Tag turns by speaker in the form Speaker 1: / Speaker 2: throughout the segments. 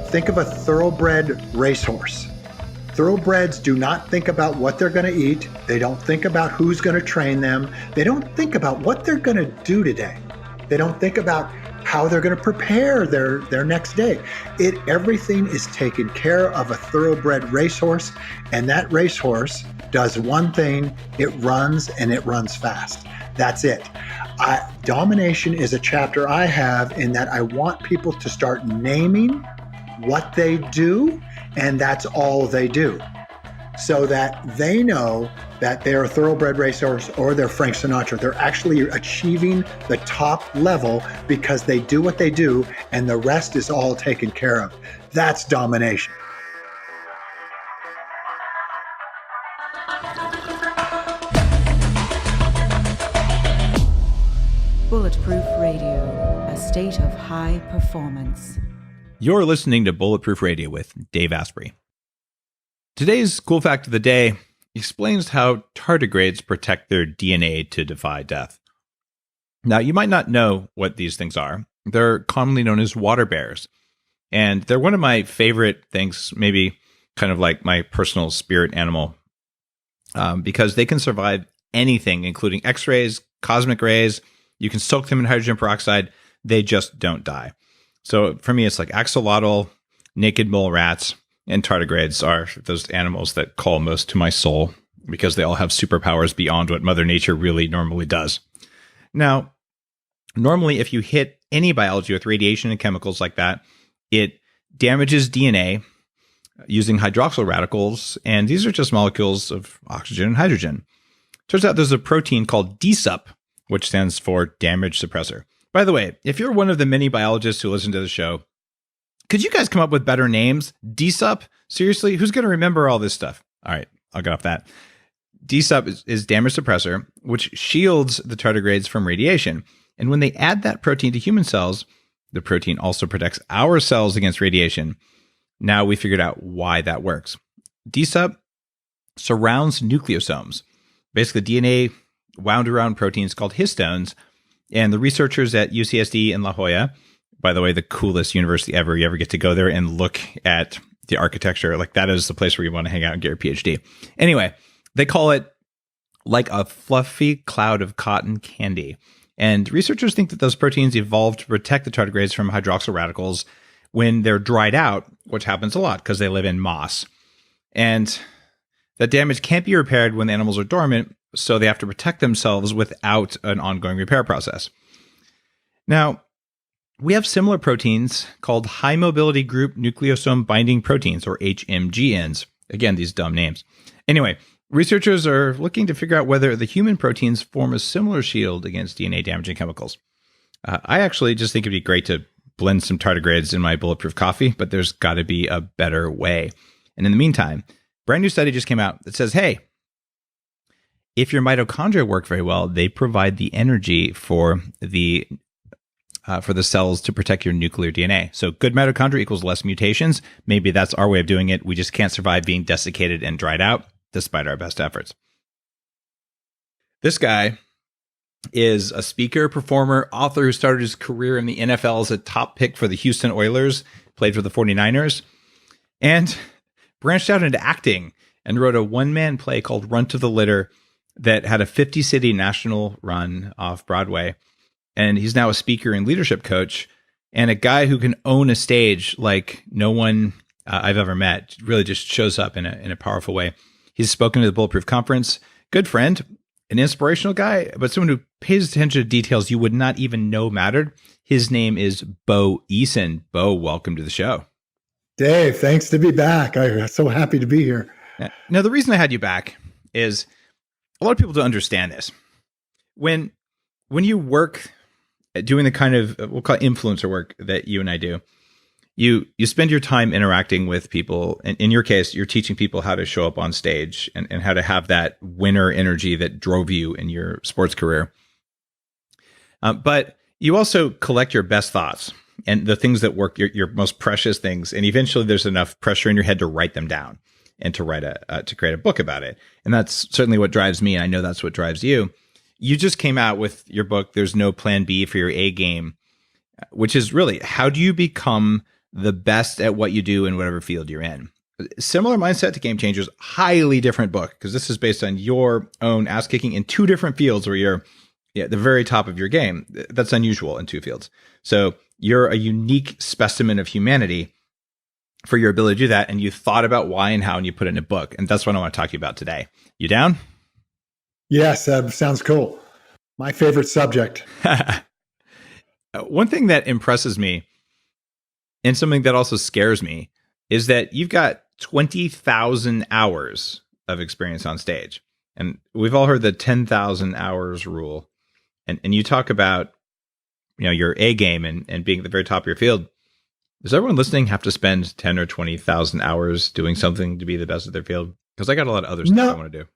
Speaker 1: Think of a thoroughbred racehorse. Thoroughbreds do not think about what they're going to eat. They don't think about who's going to train them. They don't think about what they're going to do today. They don't think about how they're going to prepare their next day. Everything is taken care of a thoroughbred racehorse, and that racehorse does one thing: it runs, and it runs fast. That's it. Domination is a chapter I have in that I want people to start naming what they do, and that's all they do, so that they know that they're a thoroughbred racehorse or they're Frank Sinatra. They're actually achieving the top level because they do what they do, and the rest is all taken care of. That's domination.
Speaker 2: Bulletproof Radio, a state of high performance.
Speaker 3: You're listening to Bulletproof Radio with Dave Asprey. Today's cool fact of the day explains how tardigrades protect their DNA to defy death. Now, you might not know what these things are. They're commonly known as water bears. And they're one of my favorite things, maybe kind of like my personal spirit animal, because they can survive anything, including X-rays, cosmic rays. You can soak them in hydrogen peroxide. They just don't die. So for me, it's like axolotl, naked mole rats, and tardigrades are those animals that call most to my soul because they all have superpowers beyond what Mother Nature really normally does. Now, normally if you hit any biology with radiation and chemicals like that, it damages DNA using hydroxyl radicals, and these are just molecules of oxygen and hydrogen. Turns out there's a protein called DSUP, which stands for damage suppressor. By the way, if you're one of the many biologists who listen to the show, could you guys come up with better names? DSUP? Seriously? Who's going to remember all this stuff? All right, I'll get off that. DSUP is damage suppressor, which shields the tardigrades from radiation. And when they add that protein to human cells, the protein also protects our cells against radiation. Now we figured out why that works. DSUP surrounds nucleosomes, basically DNA wound around proteins called histones. And the researchers at UCSD in La Jolla, by the way, the coolest university ever, you ever get to go there and look at the architecture, like that is the place where you want to hang out and get your PhD. Anyway, they call it like a fluffy cloud of cotton candy. And researchers think that those proteins evolved to protect the tardigrades from hydroxyl radicals when they're dried out, which happens a lot because they live in moss. And that damage can't be repaired when the animals are dormant, so they have to protect themselves without an ongoing repair process. Now, we have similar proteins called high mobility group nucleosome binding proteins, or HMGNs. Again, these dumb names. Anyway, researchers are looking to figure out whether the human proteins form a similar shield against DNA damaging chemicals. I actually just think it'd be great to blend some tardigrades in my bulletproof coffee, but there's got to be a better way. And in the meantime, brand new study just came out that says, hey, if your mitochondria work very well, they provide the energy for the cells to protect your nuclear DNA. So good mitochondria equals less mutations. Maybe that's our way of doing it. We just can't survive being desiccated and dried out, despite our best efforts. This guy is a speaker, performer, author who started his career in the NFL as a top pick for the Houston Oilers, played for the 49ers, and branched out into acting and wrote a one-man play called Run to the Litter that had a 50-city national run off-Broadway. And he's now a speaker and leadership coach and a guy who can own a stage like no one I've ever met. Really just shows up in a powerful way. He's spoken to the Bulletproof Conference. Good friend, an inspirational guy, but someone who pays attention to details you would not even know mattered. His name is Bo Eason. Bo, welcome to the show.
Speaker 1: Dave, thanks to be back. I'm so happy to be here.
Speaker 3: Now, the reason I had you back is a lot of people don't understand this. When you work doing the kind of, we'll call it influencer work that you and I do, you spend your time interacting with people. And in your case, you're teaching people how to show up on stage and how to have that winner energy that drove you in your sports career. But you also collect your best thoughts and the things that work, your most precious things. And eventually there's enough pressure in your head to write them down and to write to create a book about it. And that's certainly what drives me. And I know that's what drives you. You just came out with your book, There's No Plan B for Your A Game, which is really, how do you become the best at what you do in whatever field you're in. Similar mindset to Game Changers, highly different book, because this is based on your own ass kicking in two different fields where you're at the very top of your game. That's unusual in two fields. So you're a unique specimen of humanity for your ability to do that. And you thought about why and how, and you put it in a book. And that's what I want to talk to you about today. You down?
Speaker 1: Yes, sounds cool. My favorite subject.
Speaker 3: One thing that impresses me, and something that also scares me, is that you've got 20,000 hours of experience on stage. And we've all heard the 10,000 hours rule. And you talk about, your A game and being at the very top of your field. Does everyone listening have to spend 10 or 20,000 hours doing something to be the best at their field? Because I got a lot of other stuff I want to do.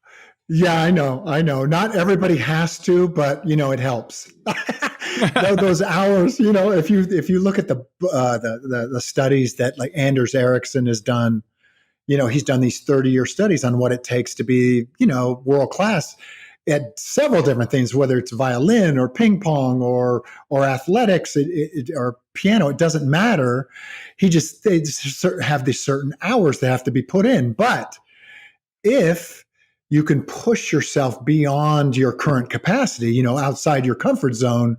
Speaker 1: Yeah, I know. Not everybody has to, but it helps. Those hours, if you look at the studies that like Anders Ericsson has done, he's done these 30-year studies on what it takes to be, world class at several different things, whether it's violin or ping pong or athletics or piano, it doesn't matter. They just have these certain hours that have to be put in. But if you can push yourself beyond your current capacity, outside your comfort zone,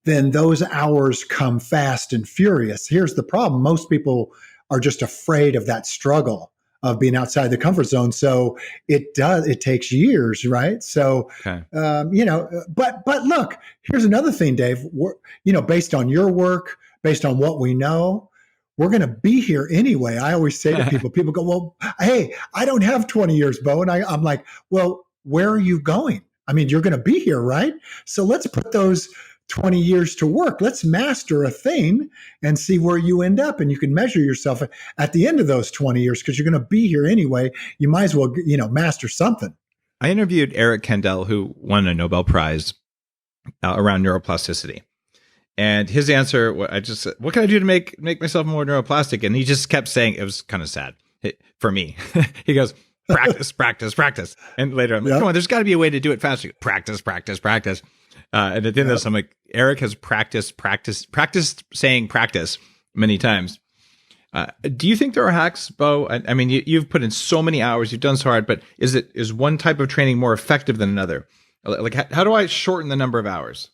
Speaker 1: then those hours come fast and furious. Here's the problem. Most people are just afraid of that struggle of being outside the comfort zone. So it takes years, right? So,
Speaker 3: okay.
Speaker 1: But look, here's another thing, Dave, based on your work, based on what we know, we're going to be here anyway. I always say to people go, well, hey, I don't have 20 years, Bo. And I'm like, well, where are you going? I mean, you're going to be here, right? So let's put those 20 years to work. Let's master a thing and see where you end up. And you can measure yourself at the end of those 20 years because you're going to be here anyway. You might as well, master something.
Speaker 3: I interviewed Eric Kandel, who won a Nobel Prize around neuroplasticity. And his answer, I just said, what can I do to make myself more neuroplastic? And he just kept saying, it was kind of sad for me. He goes, practice, practice, practice. And later I'm like, come on, there's got to be a way to do it faster. Practice, practice, practice. And at the end of this, I'm like, Eric has practiced saying practice many times. Do you think there are hacks, Bo? I mean, you've put in so many hours, you've done so hard, but is one type of training more effective than another? Like, how do I shorten the number of hours?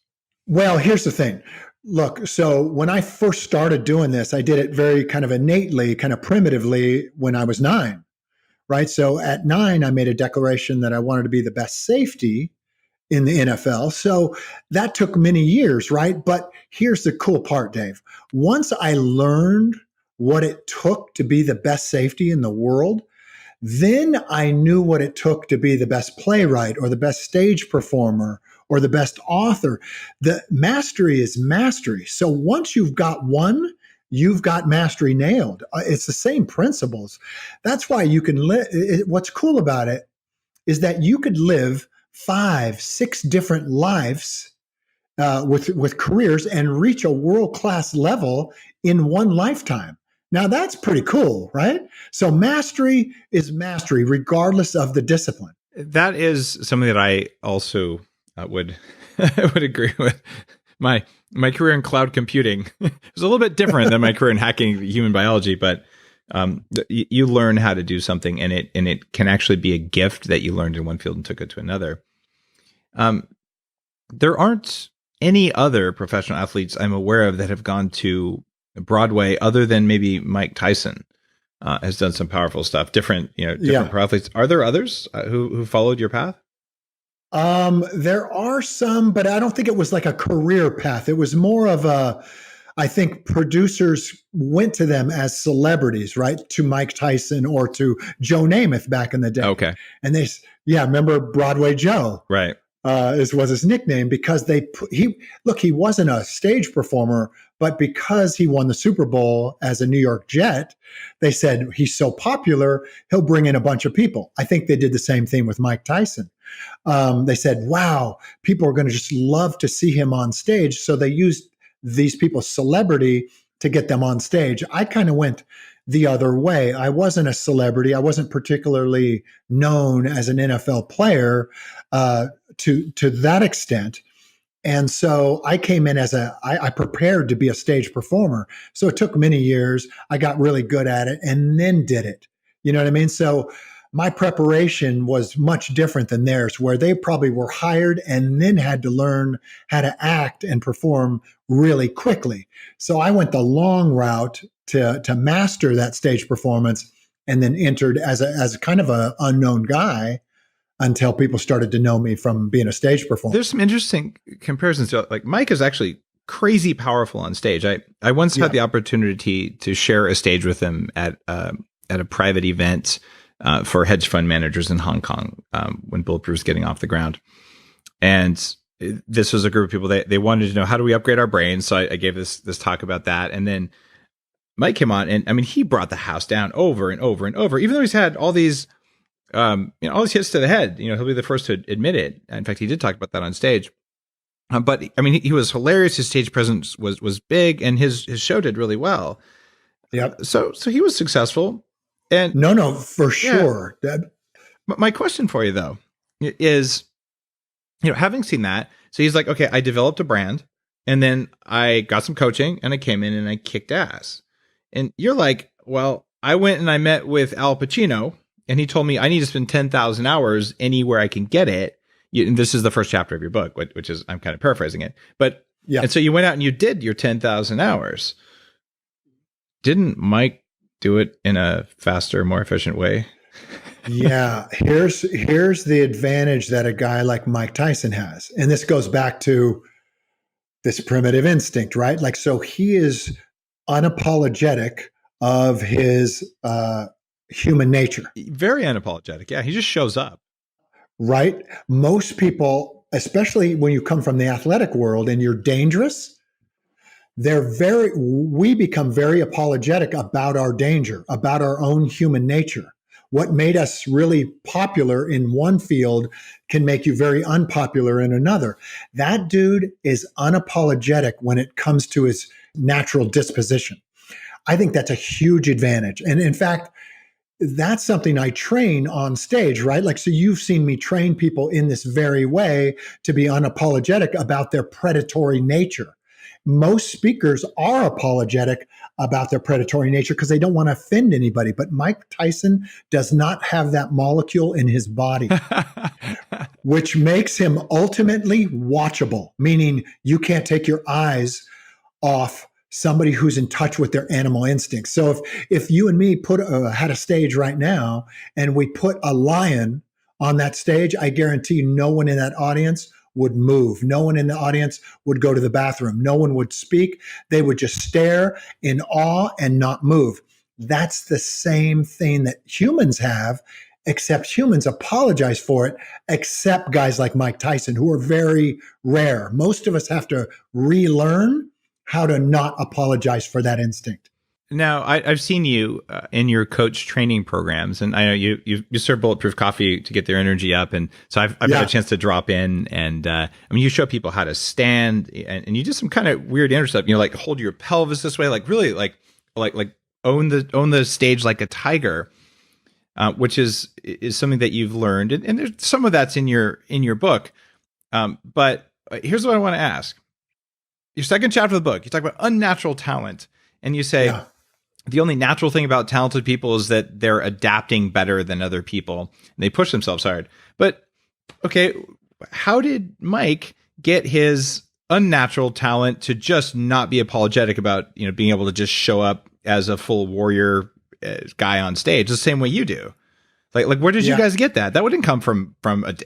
Speaker 1: Well, here's the thing. Look, so when I first started doing this, I did it very kind of innately, kind of primitively when I was 9, right? So at 9, I made a declaration that I wanted to be the best safety in the NFL. So that took many years, right? But here's the cool part, Dave. Once I learned what it took to be the best safety in the world, then I knew what it took to be the best playwright or the best stage performer or the best author. The mastery is mastery. So once you've got one, you've got mastery nailed. It's the same principles. That's why you can live. What's cool about it is that you could live 5, 6 different lives with careers and reach a world-class level in one lifetime. Now that's pretty cool, right? So mastery is mastery, regardless of the discipline.
Speaker 3: That is something that I also would agree with. My career in cloud computing is a little bit different than my career in hacking human biology, but you learn how to do something, and it can actually be a gift that you learned in one field and took it to another. There aren't any other professional athletes I'm aware of that have gone to Broadway other than maybe Mike Tyson has done some powerful stuff. Different pro athletes. Are there others who followed your path?
Speaker 1: There are some, but I don't think it was like a career path. It was more of I think producers went to them as celebrities, right? To Mike Tyson or to Joe Namath back in the day.
Speaker 3: Okay.
Speaker 1: And remember Broadway Joe?
Speaker 3: Right.
Speaker 1: Was his nickname because he wasn't a stage performer, but because he won the Super Bowl as a New York Jet, they said he's so popular, he'll bring in a bunch of people. I think they did the same thing with Mike Tyson. They said, wow, people are going to just love to see him on stage. So they used these people's celebrity to get them on stage. I kind of went the other way. I wasn't a celebrity. I wasn't particularly known as an NFL player to that extent. And so I came in as I prepared to be a stage performer. So it took many years. I got really good at it and then did it. You know what I mean? So my preparation was much different than theirs, where they probably were hired and then had to learn how to act and perform really quickly. So I went the long route to master that stage performance, and then entered as a kind of a unknown guy until people started to know me from being a stage performer.
Speaker 3: There's some interesting comparisons. So, like, Mike is actually crazy powerful on stage. I once had the opportunity to share a stage with him at a private event for hedge fund managers in Hong Kong when Bulletproof was getting off the ground. And this was a group of people they wanted to know, how do we upgrade our brains? So I gave this talk about that. And then Mike came on, and I mean, he brought the house down over and over and over, even though he's had all these all these hits to the head. He'll be the first to admit it. In fact, he did talk about that on stage. But I mean, he was hilarious. His stage presence was big, and his show did really well.
Speaker 1: Yep.
Speaker 3: So he was successful. And
Speaker 1: no, for sure.
Speaker 3: But my question for you though is, having seen that, so he's like, okay, I developed a brand, and then I got some coaching, and I came in and I kicked ass. And you're like, well, I went and I met with Al Pacino, and he told me I need to spend 10,000 hours anywhere I can get it. And this is the first chapter of your book, which is, I'm kind of paraphrasing it. But and so you went out and you did your 10,000 hours. Didn't Mike do it in a faster, more efficient way?
Speaker 1: Yeah. Here's the advantage that a guy like Mike Tyson has. And this goes back to this primitive instinct, right? Like, so he is unapologetic of his human nature.
Speaker 3: Very unapologetic. Yeah. He just shows up.
Speaker 1: Right? Most people, especially when you come from the athletic world and you're dangerous, we become very apologetic about our danger, about our own human nature. What made us really popular in one field can make you very unpopular in another. That dude is unapologetic when it comes to his natural disposition. I think that's a huge advantage. And in fact, that's something I train on stage, right? Like, so you've seen me train people in this very way to be unapologetic about their predatory nature. Most speakers are apologetic about their predatory nature because they don't want to offend anybody. But Mike Tyson does not have that molecule in his body, which makes him ultimately watchable, meaning you can't take your eyes off somebody who's in touch with their animal instincts. So if you and me had a stage right now and we put a lion on that stage, I guarantee no one in that audience would move. No one in the audience would go to the bathroom. No one would speak. They would just stare in awe and not move. That's the same thing that humans have, except humans apologize for it, except guys like Mike Tyson, who are very rare. Most of us have to relearn how to not apologize for that instinct.
Speaker 3: Now, I've seen you in your coach training programs, and I know you serve Bulletproof coffee to get their energy up, and so I've had a chance to drop in, and I mean, you show people how to stand, and you do some kind of weird inner stuff, like hold your pelvis this way, like really like own the stage like a tiger, which is something that you've learned, and there's some of that's in your book, but here's what I want to ask. Your second chapter of the book, you talk about unnatural talent, and you say the only natural thing about talented people is that they're adapting better than other people. And they push themselves hard. But okay, how did Mike get his unnatural talent to just not be apologetic about being able to just show up as a full warrior guy on stage the same way you do? Like where did you guys get that? That wouldn't come from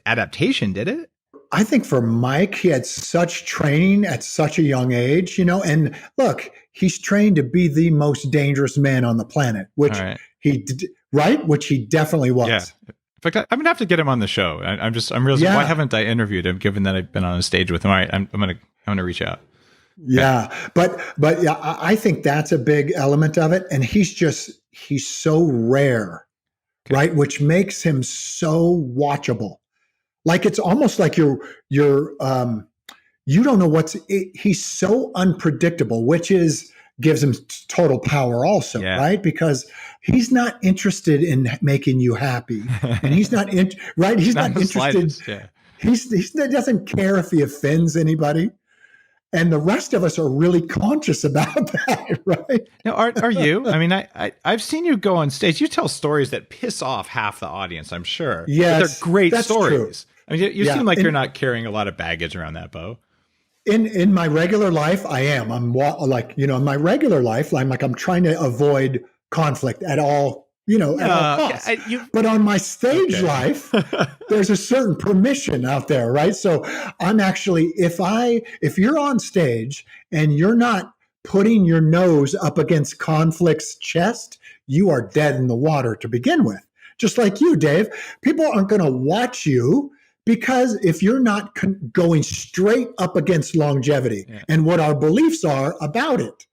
Speaker 3: adaptation, did it?
Speaker 1: I think for Mike, he had such training at such a young age, and look, he's trained to be the most dangerous man on the planet, which which he definitely was.
Speaker 3: Yeah. In fact, I'm gonna have to get him on the show. I'm realizing why haven't I interviewed him, given that I've been on a stage with him? All right, I'm gonna reach out.
Speaker 1: Yeah, but yeah, I think that's a big element of it, and he's so rare, right? Which makes him so watchable. Like, it's almost like you don't know he's so unpredictable, which gives him total power also, right? Because he's not interested in making you happy, and he's not He's not interested. He doesn't care if he offends anybody. And the rest of us are really conscious about that, right?
Speaker 3: Now, are you? I mean, I've seen you go on stage. You tell stories that piss off half the audience, I'm sure.
Speaker 1: Yes,
Speaker 3: but they're great
Speaker 1: that's
Speaker 3: stories.
Speaker 1: True.
Speaker 3: I mean, you seem like you're not carrying a lot of baggage around that, Bo.
Speaker 1: In my regular life, I am. I'm like, in my regular life, I'm trying to avoid conflict at all, at all costs. But on my stage life, there's a certain permission out there, right? So I'm actually, if you're on stage and you're not putting your nose up against conflict's chest, you are dead in the water to begin with. Just like you, Dave. People aren't going to watch you because if you're not going straight up against longevity and what our beliefs are about it.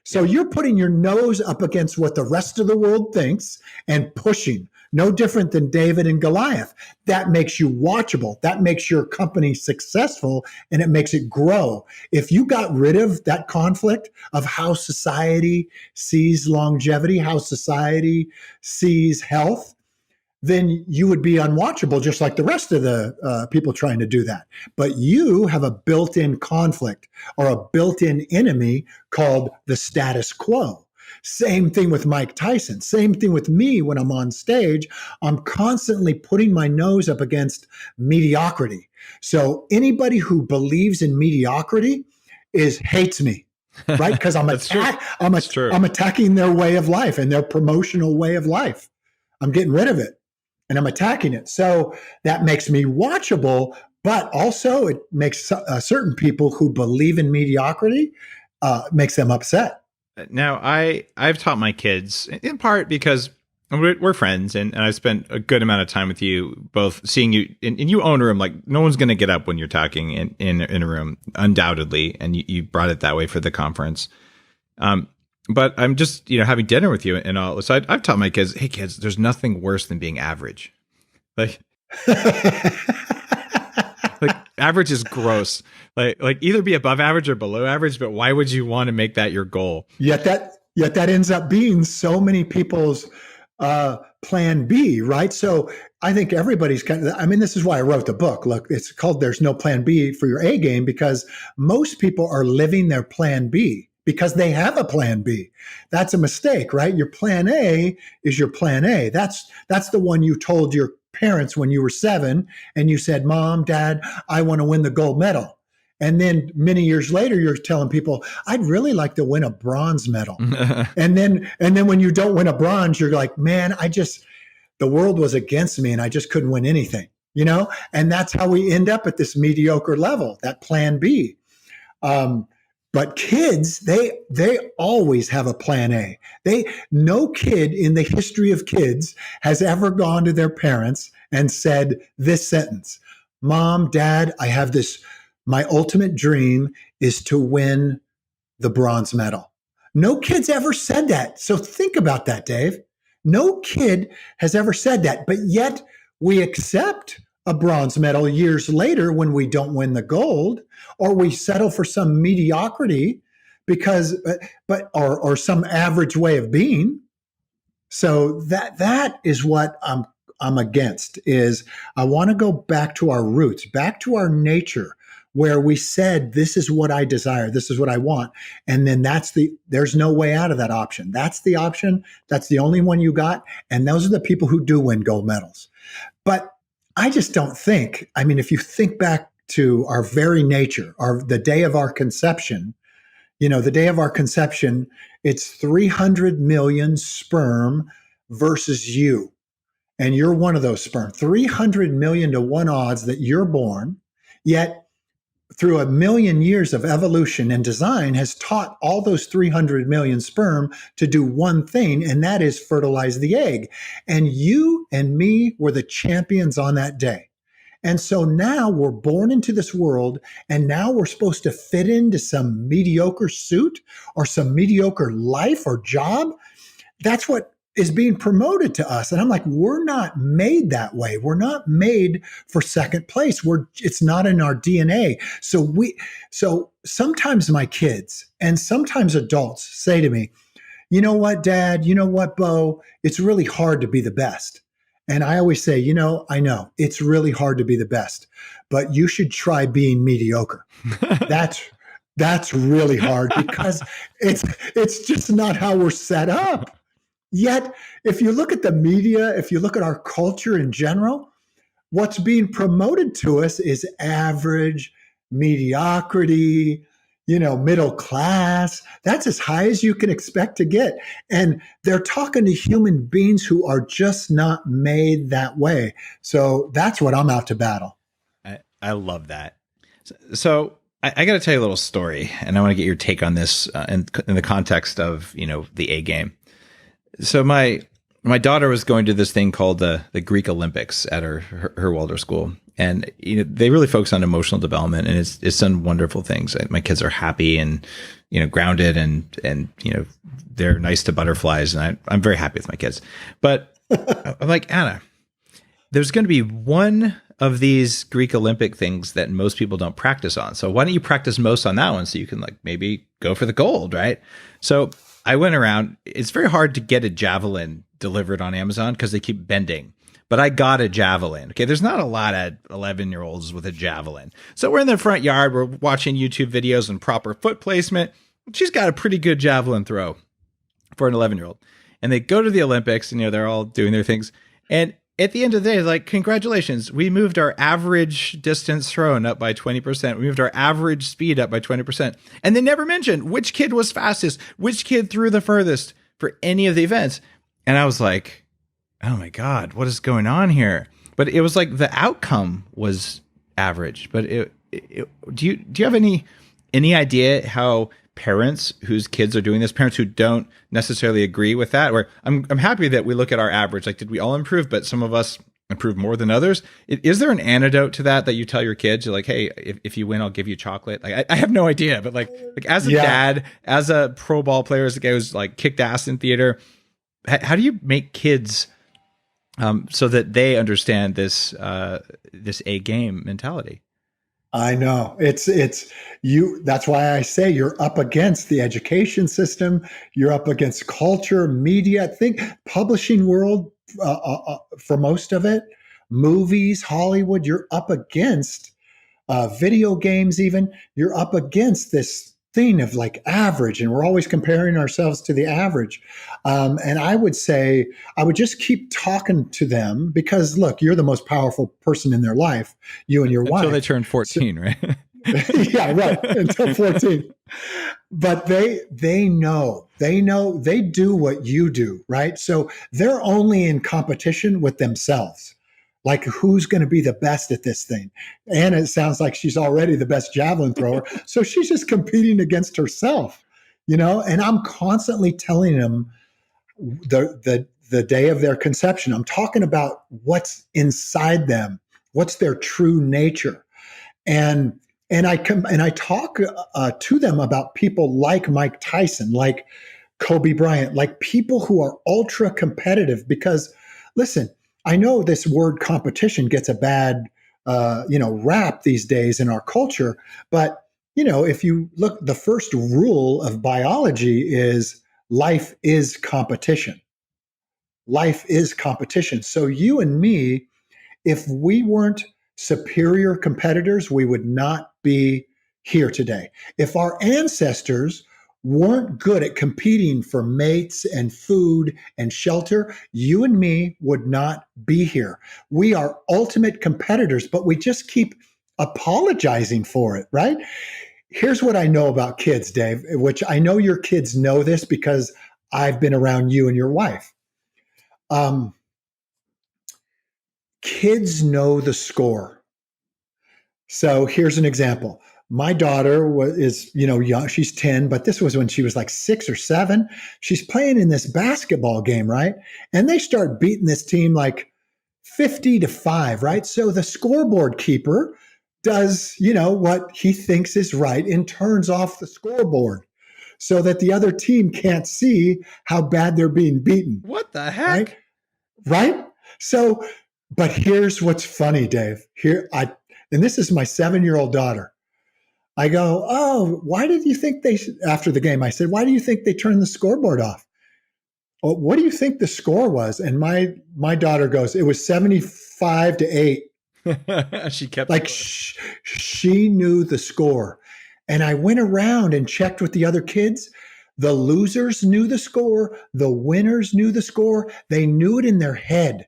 Speaker 1: So you're putting your nose up against what the rest of the world thinks and pushing, no different than David and Goliath. That makes you watchable. That makes your company successful, and it makes it grow. If you got rid of that conflict of how society sees longevity, how society sees health, then you would be unwatchable just like the rest of the people trying to do that. But you have a built-in conflict or a built-in enemy called the status quo. Same thing with Mike Tyson. Same thing with me when I'm on stage. I'm constantly putting my nose up against mediocrity. So anybody who believes in mediocrity hates me. Right? Because I'm attacking their way of life and their promotional way of life. I'm getting rid of it. And I'm attacking it. So that makes me watchable, but also it makes certain people who believe in mediocrity, makes them upset.
Speaker 3: Now, I've taught my kids, in part because we're friends, and I've spent a good amount of time with you, both seeing you, and you own a room. Like, no one's going to get up when you're talking in a room, undoubtedly, and you brought it that way for the conference. But I'm just, having dinner with you and all. So I've taught my kids, hey kids, there's nothing worse than being average. Like average is gross. Like either be above average or below average, but why would you want to make that your goal?
Speaker 1: Yet that ends up being so many people's plan B, right? So I think everybody's this is why I wrote the book. Look, it's called There's No Plan B for Your A Game, because most people are living their plan B because they have a plan B. That's a mistake, right? Your plan A is your plan A. That's the one you told your parents when you were 7 and you said, Mom, Dad, I want to win the gold medal. And then many years later, you're telling people, I'd really like to win a bronze medal. and then when you don't win a bronze, you're like, man, the world was against me and I just couldn't win anything, And that's how we end up at this mediocre level, that plan B. But kids, they always have a plan A. No kid in the history of kids has ever gone to their parents and said this sentence, Mom, Dad, I have this, my ultimate dream is to win the bronze medal. No kid's ever said that. So think about that, Dave. No kid has ever said that, but yet we accept a bronze medal years later when we don't win the gold, or we settle for some mediocrity or some average way of being. So that is what I'm against. Is I want to go back to our roots, back to our nature, where we said, this is what I desire, this is what I want. And then there's no way out of that option. That's the option. That's the only one you got. And those are the people who do win gold medals. But I just don't think, if you think back to our very nature, the day of our conception, the day of our conception, it's 300 million sperm versus you. And you're one of those sperm, 300 million to 1 odds that you're born, yet through 1 million years of evolution and design has taught all those 300 million sperm to do one thing, and that is fertilize the egg. And you and me were the champions on that day. And so now we're born into this world, and now we're supposed to fit into some mediocre suit or some mediocre life or job. That's what is being promoted to us. And I'm like, we're not made that way. We're not made for second place. It's not in our DNA. So sometimes my kids and sometimes adults say to me, you know what, Dad, you know what, Bo, it's really hard to be the best. And I always say, I know it's really hard to be the best, but you should try being mediocre. That's really hard because it's just not how we're set up. Yet, if you look at the media, if you look at our culture in general, what's being promoted to us is average, mediocrity, middle class. That's as high as you can expect to get. And they're talking to human beings who are just not made that way. So that's what I'm out to battle.
Speaker 3: I love that. So I got to tell you a little story, and I want to get your take on this in the context of, the A game. So my daughter was going to this thing called the Greek Olympics at her Waldorf school. And, they really focus on emotional development, and it's done wonderful things. My kids are happy and, grounded and, they're nice to butterflies. And I'm very happy with my kids, but I'm like, Anna, there's going to be one of these Greek Olympic things that most people don't practice on. So why don't you practice most on that one so you can maybe go for the gold, right? So I went around. It's very hard to get a javelin delivered on Amazon because they keep bending. But I got a javelin. Okay, there's not a lot of 11-year-olds with a javelin. So we're in the front yard. We're watching YouTube videos and proper foot placement. She's got a pretty good javelin throw for an 11-year-old. And they go to the Olympics, and they're all doing their things. And at the end of the day, like, congratulations, we moved our average distance thrown up by 20%. We moved our average speed up by 20%. And they never mentioned which kid was fastest, which kid threw the furthest for any of the events. And I was like, oh my God, what is going on here? But it was like the outcome was average. But do you have any idea how parents whose kids are doing this, parents who don't necessarily agree with that, or I'm happy that we look at our average, like, did we all improve? But some of us improve more than others. Is there an antidote to that you tell your kids? You're like, hey, if you win, I'll give you chocolate. Like, I have no idea, but like as a dad, as a pro ball player, as a guy who's like kicked ass in theater, how do you make kids so that they understand this A game mentality?
Speaker 1: I know it's you. That's why I say you're up against the education system. You're up against culture, media. I think publishing world for most of it, movies, Hollywood. You're up against video games. Even you're up against this thing of like average, and we're always comparing ourselves to the average. And I would say I would just keep talking to them because look, you're the most powerful person in their life, you and your wife.
Speaker 3: Until they turn 14, right?
Speaker 1: Yeah, right. Until 14. But they know, they do what you do, right? So they're only in competition with themselves. Like, who's going to be the best at this thing? And it sounds like she's already the best javelin thrower. So she's just competing against herself, and I'm constantly telling them the day of their conception, I'm talking about what's inside them, what's their true nature. And I talk to them about people like Mike Tyson, like Kobe Bryant, like people who are ultra competitive, because listen, I know this word competition gets a bad, rap these days in our culture. But, if you look, the first rule of biology is life is competition. Life is competition. So you and me, if we weren't superior competitors, we would not be here today. If our ancestors weren't good at competing for mates and food and shelter, you and me would not be here. We are ultimate competitors, but we just keep apologizing for it, right? Here's what I know about kids, Dave, which I know your kids know this because I've been around you and your wife. Kids know the score. So here's an example. My daughter is young. She's 10, but this was when she was like 6 or 7. She's playing in this basketball game, right? And they start beating this team like 50-5, right? So the scoreboard keeper does, what he thinks is right and turns off the scoreboard so that the other team can't see how bad they're being beaten.
Speaker 3: What the heck?
Speaker 1: Right? So, but here's what's funny, Dave. And this is my 7-year-old daughter. I go, oh, why did you think after the game, I said, why do you think they turned the scoreboard off? what do you think the score was? And my daughter goes, it was 75-8.
Speaker 3: She kept
Speaker 1: like she knew the score. And I went around and checked with the other kids. The losers knew the score. The winners knew the score. They knew it in their head,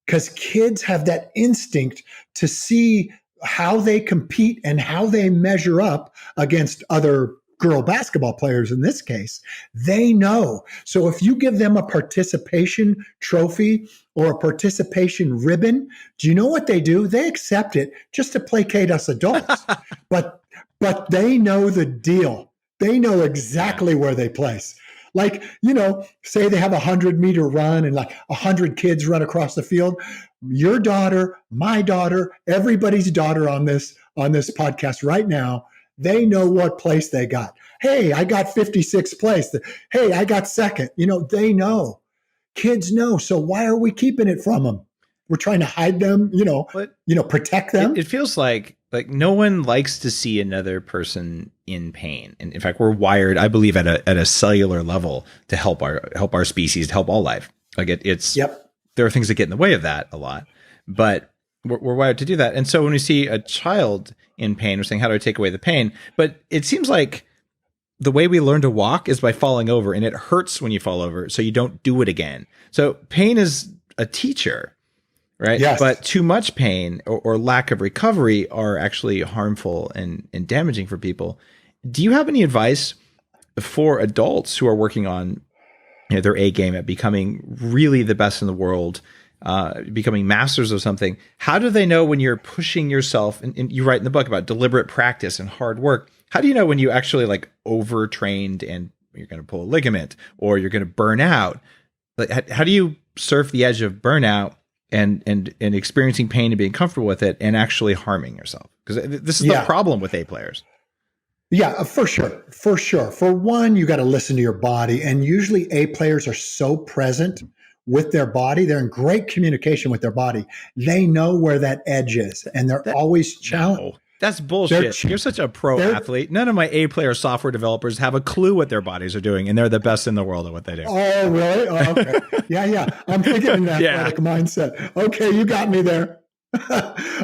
Speaker 1: because kids have that instinct to see how they compete and how they measure up against other girl basketball players in this case. They know. So if you give them a participation trophy or a participation ribbon, do you know what they do? They accept it just to placate us adults. But they know the deal. They know exactly where they place. Like, say they have 100-meter run and like 100 kids run across the field. Your daughter, my daughter, everybody's daughter on this podcast right now, they know what place they got. Hey, I got 56th place. Hey, I got second. They know. Kids know. So why are we keeping it from them? We're trying to hide them, protect them.
Speaker 3: It feels like no one likes to see another person in pain. And in fact, we're wired, I believe, at a cellular level to help our species, to help all life. Like it's
Speaker 1: Yep.
Speaker 3: There are things that get in the way of that a lot, but we're wired to do that. And so when we see a child in pain, we're saying, how do I take away the pain? But it seems like the way we learn to walk is by falling over, and it hurts when you fall over, so you don't do it again. So pain is a teacher, right?
Speaker 1: Yes.
Speaker 3: But too much pain or lack of recovery are actually harmful and damaging for people. Do you have any advice for adults who are working on their A game at becoming really the best in the world, becoming masters of something? How do they know when you're pushing yourself? And you write in the book about deliberate practice and hard work. How do you know when you actually overtrained and you're going to pull a ligament or you're going to burn out? How do you surf the edge of burnout and experiencing pain and being comfortable with it and actually harming yourself? Because this is the problem with A players.
Speaker 1: Yeah, for sure. For sure. For one, you got to listen to your body. And usually A players are so present with their body. They're in great communication with their body. They know where that edge is, and they're always challenged.
Speaker 3: No, that's bullshit. You're such a pro athlete. None of my A player software developers have a clue what their bodies are doing, and they're the best in the world at what they do.
Speaker 1: Oh, really? Oh, okay. Yeah. I'm thinking in that athletic mindset. Okay, you got me there.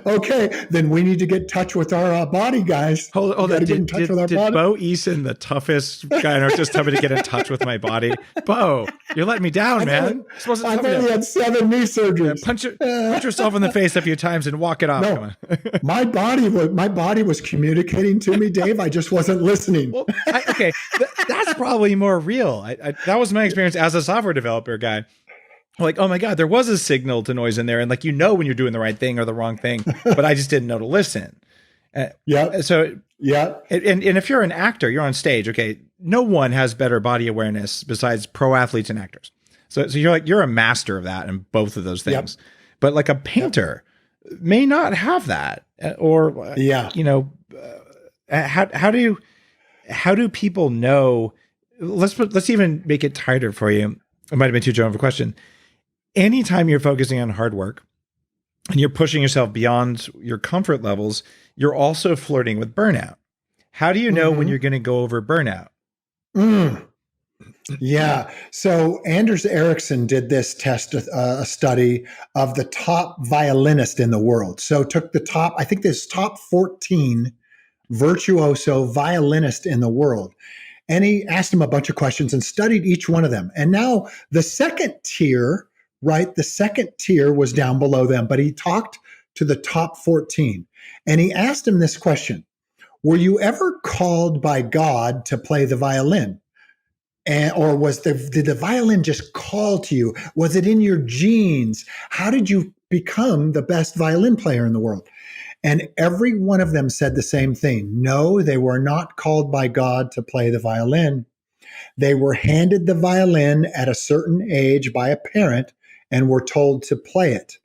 Speaker 1: Okay, then we need to get in touch with our body, guys.
Speaker 3: Hold on. Did Bo Eason, the toughest guy on earth, just tell me to get in touch with my body? Bo, you're letting me down, man.
Speaker 1: I've only had 7 knee surgeries.
Speaker 3: Yeah, punch yourself in the face a few times and walk it off.
Speaker 1: No, my body was communicating to me, Dave. I just wasn't listening.
Speaker 3: Well, that's probably more real. That was my experience as a software developer guy. Like, oh my God, there was a signal to noise in there. And when you're doing the right thing or the wrong thing, but I just didn't know to listen.
Speaker 1: Yeah.
Speaker 3: So, yeah. And if you're an actor, you're on stage. Okay. No one has better body awareness besides pro athletes and actors. So you're a master of that in both of those things. Yep. But like a painter may not have that how do people know? Let's even make it tighter for you. It might've been too general of a question. Anytime you're focusing on hard work and you're pushing yourself beyond your comfort levels, you're also flirting with burnout. How do you know when you're going to go over burnout?
Speaker 1: Yeah. So Anders Ericsson did this test, a study of the top violinist in the world. So took the top 14 virtuoso violinist in the world. And he asked them a bunch of questions and studied each one of them. And now the second tier was down below them, but he talked to the top 14. And he asked him this question: were you ever called by God to play the violin? Or did the violin just call to you? Was it in your genes? How did you become the best violin player in the world? And every one of them said the same thing. No, they were not called by God to play the violin. They were handed the violin at a certain age by a parent and were told to play it.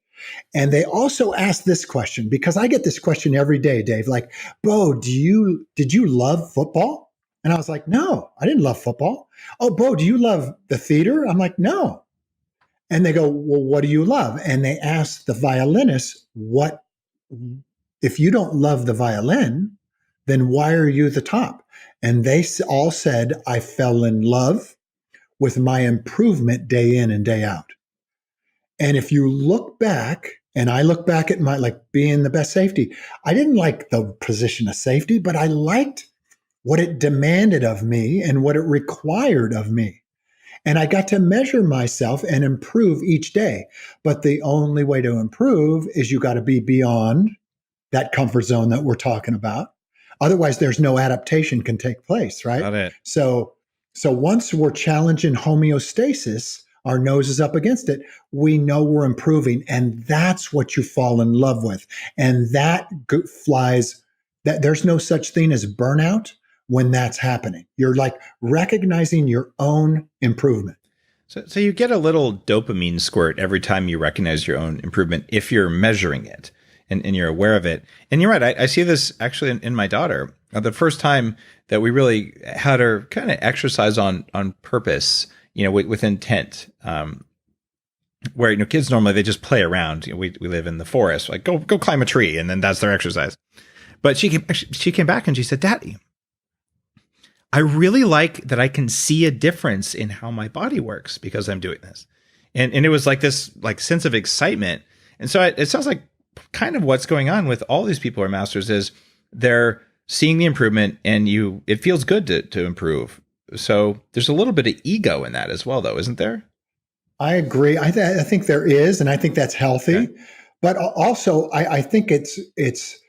Speaker 1: And they also asked this question, because I get this question every day, Dave, like, Bo, did you love football? And I was like, no, I didn't love football. Oh, Bo, do you love the theater? I'm like, no. And they go, well, what do you love? And they asked the violinist, if you don't love the violin, then why are you the top? And they all said, I fell in love with my improvement day in and day out. And if you look back, and I look back at my, like being the best safety, I didn't like the position of safety, but I liked what it demanded of me and what it required of me. And I got to measure myself and improve each day. But the only way to improve is you got to be beyond that comfort zone that we're talking about. Otherwise, there's no adaptation can take place, right?
Speaker 3: Got it.
Speaker 1: So once we're challenging homeostasis, our nose is up against it, we know we're improving. And that's what you fall in love with. And that flies, that there's no such thing as burnout when that's happening. You're like recognizing your own improvement.
Speaker 3: So you get a little dopamine squirt every time you recognize your own improvement if you're measuring it and you're aware of it. And you're right. I see this actually in my daughter. The first time that we really had her kind of exercise on purpose, with intent, where, kids normally, they just play around. We live in the forest, like go climb a tree, and then that's their exercise. But she came back and she said, "Daddy, I really like that I can see a difference in how my body works because I'm doing this." And it was like this like sense of excitement. And so it sounds like kind of what's going on with all these people who are masters is they're seeing the improvement, and it feels good to improve. So there's a little bit of ego in that as well, though, isn't there?
Speaker 1: I agree. I think there is, and I think that's healthy. Okay. But also, I think it's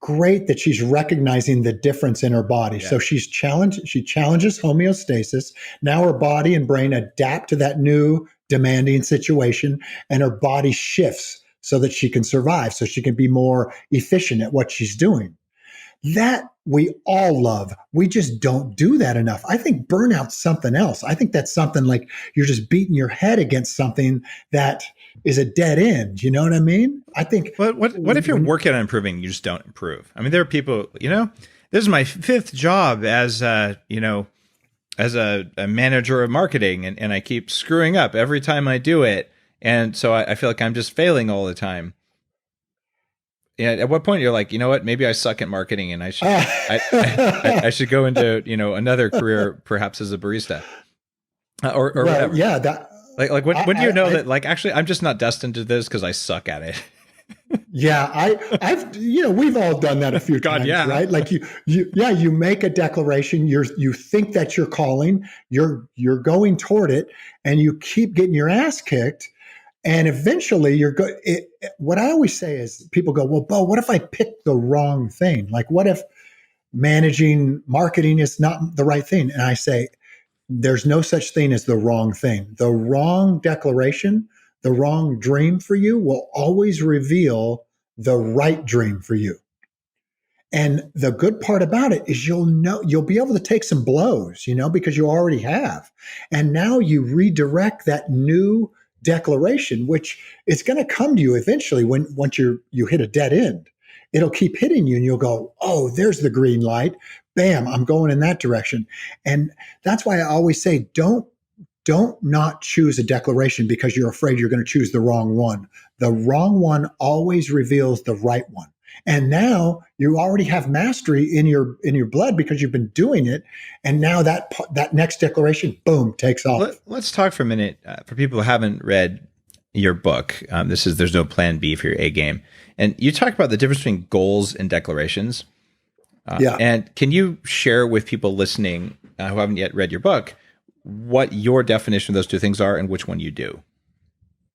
Speaker 1: great that she's recognizing the difference in her body. Yeah. So she challenges homeostasis. Now her body and brain adapt to that new demanding situation, and her body shifts so that she can survive, so she can be more efficient at what she's doing. That we all love. We just don't do that enough. I think burnout's something else. I think that's something like you're just beating your head against something that is a dead end. You know what I mean? I think.
Speaker 3: What if you're working on improving and you just don't improve? I mean, there are people, this is my 5th job as a manager of marketing, and I keep screwing up every time I do it. And so I feel like I'm just failing all the time. Yeah. At what point you're like, you know what? Maybe I suck at marketing, and I should I should go into another career, perhaps as a barista, or whatever.
Speaker 1: Yeah. That
Speaker 3: like when do you know that like actually I'm just not destined to this because I suck at it.
Speaker 1: Yeah, I've we've all done that a few times, yeah. Right? Like you make a declaration, you think that's your calling, you're going toward it, and you keep getting your ass kicked. And eventually what I always say is people go, well, Bo, what if I pick the wrong thing? Like, what if managing marketing is not the right thing? And I say, there's no such thing as the wrong thing. The wrong declaration, the wrong dream for you will always reveal the right dream for you. And the good part about it is you'll be able to take some blows, because you already have. And now you redirect that new declaration, which is going to come to you eventually once you hit a dead end. It'll keep hitting you, and you'll go, oh, there's the green light. Bam, I'm going in that direction. And that's why I always say, don't not choose a declaration because you're afraid you're going to choose the wrong one. The wrong one always reveals the right one. And now you already have mastery in your blood because you've been doing it. And now that next declaration, boom, takes off.
Speaker 3: Let's talk for a minute for people who haven't read your book. There's no plan B for your A game. And you talk about the difference between goals and declarations.
Speaker 1: Yeah.
Speaker 3: And can you share with people listening who haven't yet read your book what your definition of those two things are and which one you do?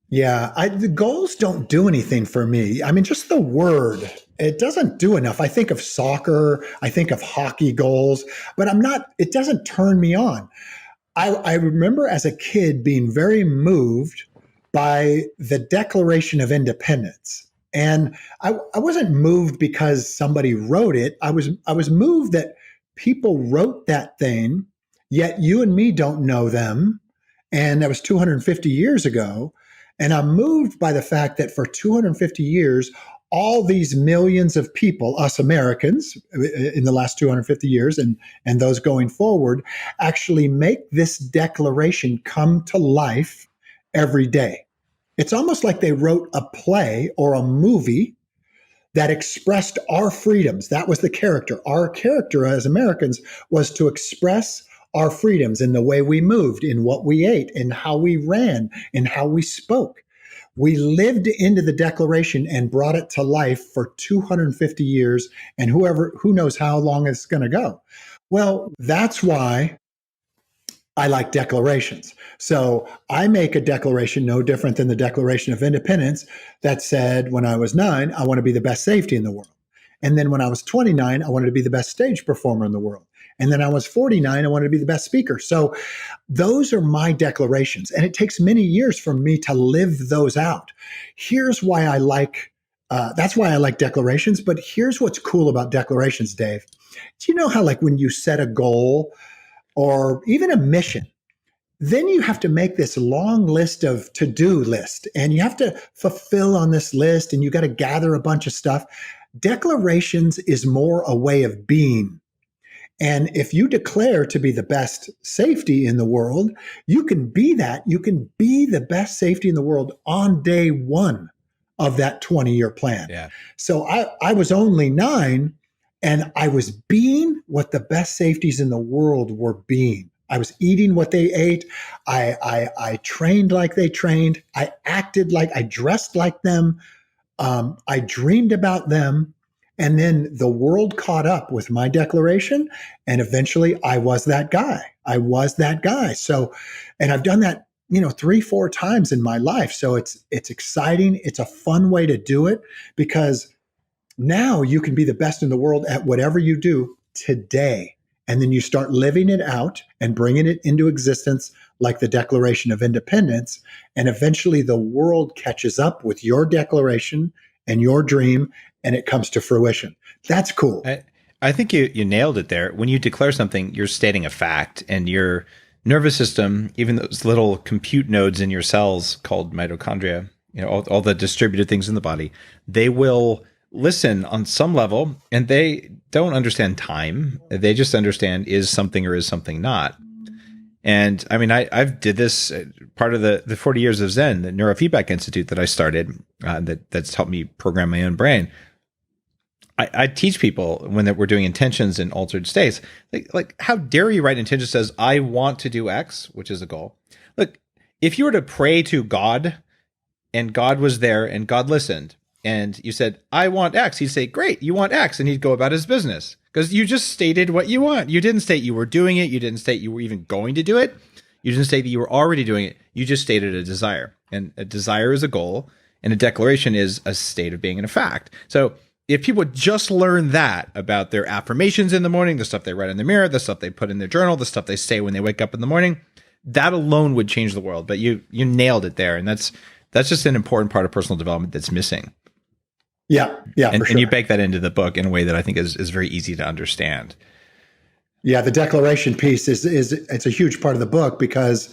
Speaker 1: Yeah, the goals don't do anything for me. I mean, just the word, it doesn't do enough. I think of soccer, I think of hockey goals, but it doesn't turn me on. I remember as a kid being very moved by the Declaration of Independence. And I wasn't moved because somebody wrote it. I was moved that people wrote that thing, yet you and me don't know them. And that was 250 years ago. And I'm moved by the fact that for 250 years, all these millions of people, us Americans, in the last 250 years and those going forward, actually make this declaration come to life every day. It's almost like they wrote a play or a movie that expressed our freedoms. That was the character. Our character as Americans was to express our freedoms in the way we moved, in what we ate, in how we ran, in how we spoke. We lived into the Declaration and brought it to life for 250 years, and who knows how long it's going to go. Well, that's why I like declarations. So I make a declaration no different than the Declaration of Independence that said, when I was 9, I want to be the best safety in the world. And then when I was 29, I wanted to be the best stage performer in the world. And then I was 49, I wanted to be the best speaker. So those are my declarations. And it takes many years for me to live those out. Here's why that's why I like declarations. But here's what's cool about declarations, Dave. Do you know how, like, when you set a goal or even a mission, then you have to make this long list of to-do list, and you have to fulfill on this list, and you got to gather a bunch of stuff. Declarations is more a way of being. And if you declare to be the best safety in the world, you can be that. You can be the best safety in the world on day one of that 20-year plan.
Speaker 3: Yeah.
Speaker 1: So I was only 9, and I was being what the best safeties in the world were being. I was eating what they ate. I trained like they trained. I acted like, I dressed like them. I dreamed about them. And then the world caught up with my declaration. And eventually I was that guy. So, and I've done that, 3-4 times in my life. So it's exciting. It's a fun way to do it, because now you can be the best in the world at whatever you do today. And then you start living it out and bringing it into existence, like the Declaration of Independence. And eventually the world catches up with your declaration and your dream, and it comes to fruition. That's cool.
Speaker 3: I think you nailed it there. When you declare something, you're stating a fact, and your nervous system, even those little compute nodes in your cells called mitochondria, all the distributed things in the body, they will listen on some level, and they don't understand time. They just understand, is something or is something not. And I mean, I've did this part of the 40 years of Zen, the Neurofeedback Institute that I started, that's helped me program my own brain. I teach people when we're doing intentions in altered states, like how dare you write intention says, I want to do X, which is a goal. Look, if you were to pray to God and God was there and God listened, and you said, I want X, he'd say, great, you want X. And he'd go about his business, because you just stated what you want. You didn't state you were doing it. You didn't state you were even going to do it. You didn't state that you were already doing it. You just stated a desire. And a desire is a goal, and a declaration is a state of being and a fact. So if people would just learn that about their affirmations in the morning, the stuff they write in the mirror, the stuff they put in their journal, the stuff they say when they wake up in the morning, that alone would change the world. But you nailed it there. And that's just an important part of personal development that's missing.
Speaker 1: Yeah,
Speaker 3: and,
Speaker 1: for sure.
Speaker 3: And you bake that into the book in a way that I think is very easy to understand.
Speaker 1: Yeah, the declaration piece it's a huge part of the book, because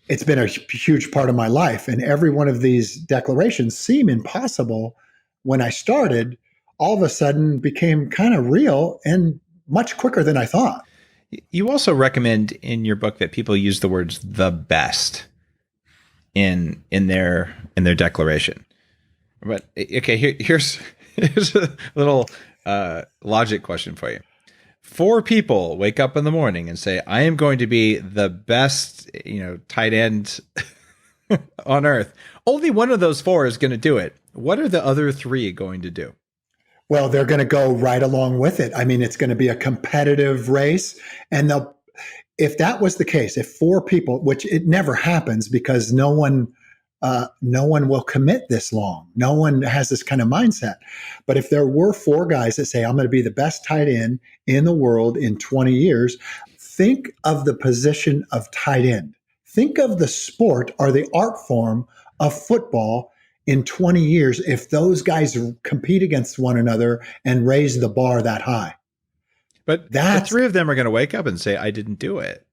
Speaker 1: it's been a huge part of my life. And every one of these declarations seem impossible when I started, all of a sudden became kind of real and much quicker than I thought.
Speaker 3: You also recommend in your book that people use the words "the best" in their declaration. But okay, here's a little logic question for you. 4 people wake up in the morning and say, I am going to be the best, tight end on earth. Only one of those 4 is going to do it. What are the other 3 going to do?
Speaker 1: Well, they're going to go right along with it. I mean, it's going to be a competitive race. And if that was the case, if 4 people, which it never happens, because no one will commit this long. No one has this kind of mindset. But if there were 4 guys that say, I'm going to be the best tight end in the world in 20 years, think of the position of tight end. Think of the sport or the art form of football in 20 years if those guys compete against one another and raise the bar that high.
Speaker 3: But the 3 of them are going to wake up and say, I didn't do it.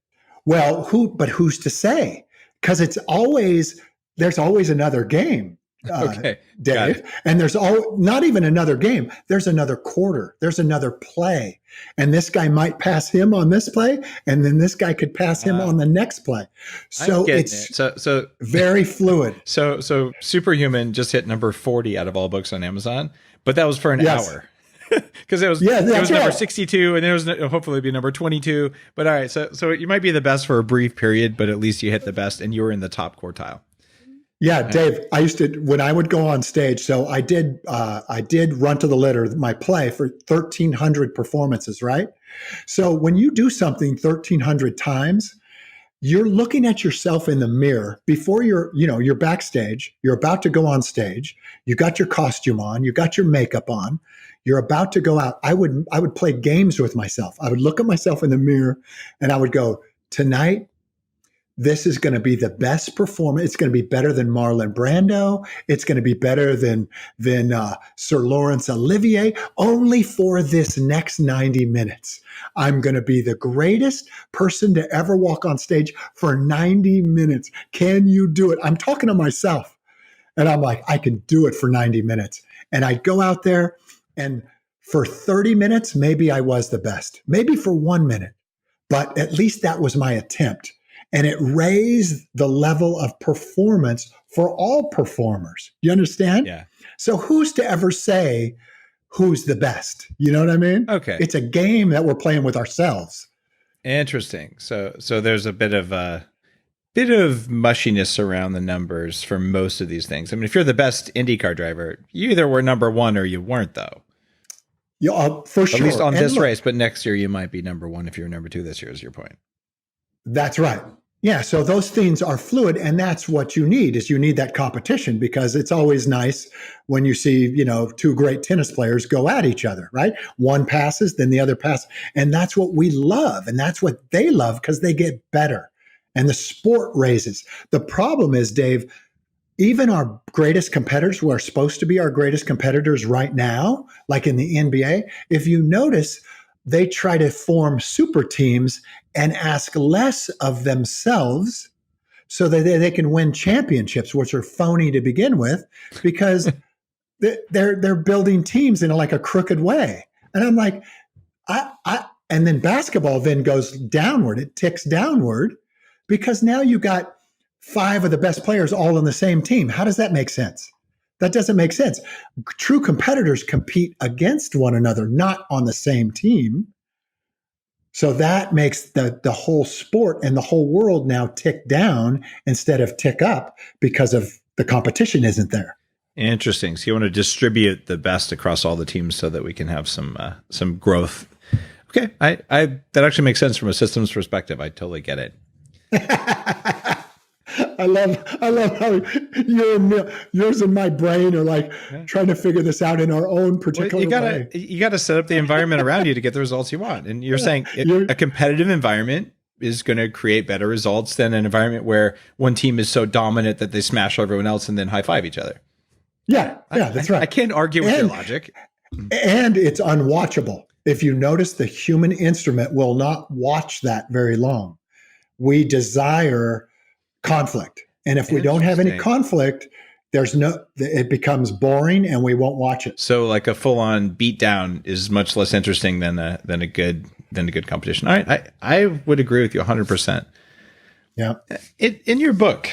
Speaker 1: Well, who's to say? Because there's always another game,
Speaker 3: okay,
Speaker 1: Dave. And there's not even another game. There's another quarter. There's another play. And this guy might pass him on this play, and then this guy could pass him on the next play. So it's
Speaker 3: so
Speaker 1: very fluid.
Speaker 3: So Superhuman just hit number 40 out of all books on Amazon, but that was for an hour. Because it was
Speaker 1: that's
Speaker 3: number
Speaker 1: right.
Speaker 3: 62, and it was hopefully be number 22. But all right, so you might be the best for a brief period, but at least you hit the best, and you were in the top quartile.
Speaker 1: Yeah, Dave, I used to, when I would go on stage, so I did Run to the Litter, my play, for 1,300 performances, right? So when you do something 1,300 times, you're looking at yourself in the mirror before you're backstage, you're about to go on stage, you got your costume on, you got your makeup on, you're about to go out. I would play games with myself. I would look at myself in the mirror and I would go, tonight, this is going to be the best performance. It's going to be better than Marlon Brando. It's going to be better than Sir Laurence Olivier. Only for this next 90 minutes, I'm going to be the greatest person to ever walk on stage for 90 minutes. Can you do it? I'm talking to myself, and I'm like, I can do it for 90 minutes. And I'd go out there, and for 30 minutes, maybe I was the best. Maybe for 1 minute, but at least that was my attempt. And it raised the level of performance for all performers. You understand?
Speaker 3: Yeah.
Speaker 1: So who's to ever say who's the best? You know what I mean?
Speaker 3: Okay.
Speaker 1: It's a game that we're playing with ourselves.
Speaker 3: Interesting. So there's a bit of mushiness around the numbers for most of these things. I mean, if you're the best IndyCar driver, you either were number one or you weren't, though.
Speaker 1: Yeah, for sure.
Speaker 3: At least on
Speaker 1: and
Speaker 3: this race, but next year you might be number one if you're number two this year, is your point.
Speaker 1: That's right. Yeah. So those things are fluid, and that's what you need that competition, because it's always nice when you see, two great tennis players go at each other, right? One passes, then the other passes. And that's what we love. And that's what they love, because they get better and the sport raises. The problem is, Dave, even our greatest competitors, who are supposed to be our greatest competitors right now, like in the NBA, if you notice, they try to form super teams and ask less of themselves so that they can win championships, which are phony to begin with, because they're building teams in like a crooked way. And I'm like, and then basketball then goes downward. It ticks downward because now you got 5 of the best players all on the same team. How does that make sense? That doesn't make sense. True competitors compete against one another, not on the same team. So that makes the whole sport and the whole world now tick down instead of tick up, because of the competition isn't there.
Speaker 3: Interesting. So you want to distribute the best across all the teams so that we can have some growth. Okay, I that actually makes sense from a systems perspective. I totally get it.
Speaker 1: I love how yours and my brain are like trying to figure this out in our own particular way.
Speaker 3: You got to set up the environment around you to get the results you want. And you're saying a competitive environment is going to create better results than an environment where one team is so dominant that they smash everyone else and then high five each other.
Speaker 1: Yeah, that's right.
Speaker 3: I can't argue with your logic.
Speaker 1: And it's unwatchable. If you notice, the human instrument will not watch that very long. We desire conflict. And if we don't have any conflict, it becomes boring and we won't watch it.
Speaker 3: So like a full-on beatdown is much less interesting than a good competition. All right. I would agree with you 100%.
Speaker 1: Yeah.
Speaker 3: In your book,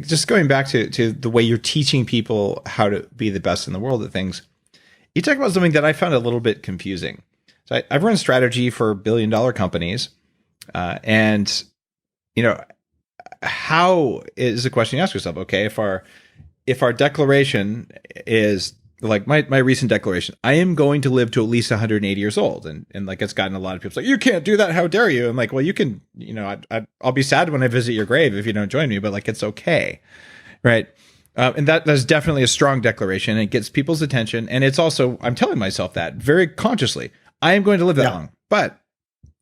Speaker 3: just going back to the way you're teaching people how to be the best in the world at things, you talk about something that I found a little bit confusing. So I've run strategy for billion-dollar companies, and how is the question you ask yourself? Okay, if our declaration is like my recent declaration, I am going to live to at least 180 years old, and like it's gotten a lot of people like, you can't do that. How dare you? I'm like, well, you can. I'll be sad when I visit your grave if you don't join me, but like it's okay, right? And that's definitely a strong declaration. It gets people's attention, and it's also I'm telling myself that very consciously. I am going to live that long, but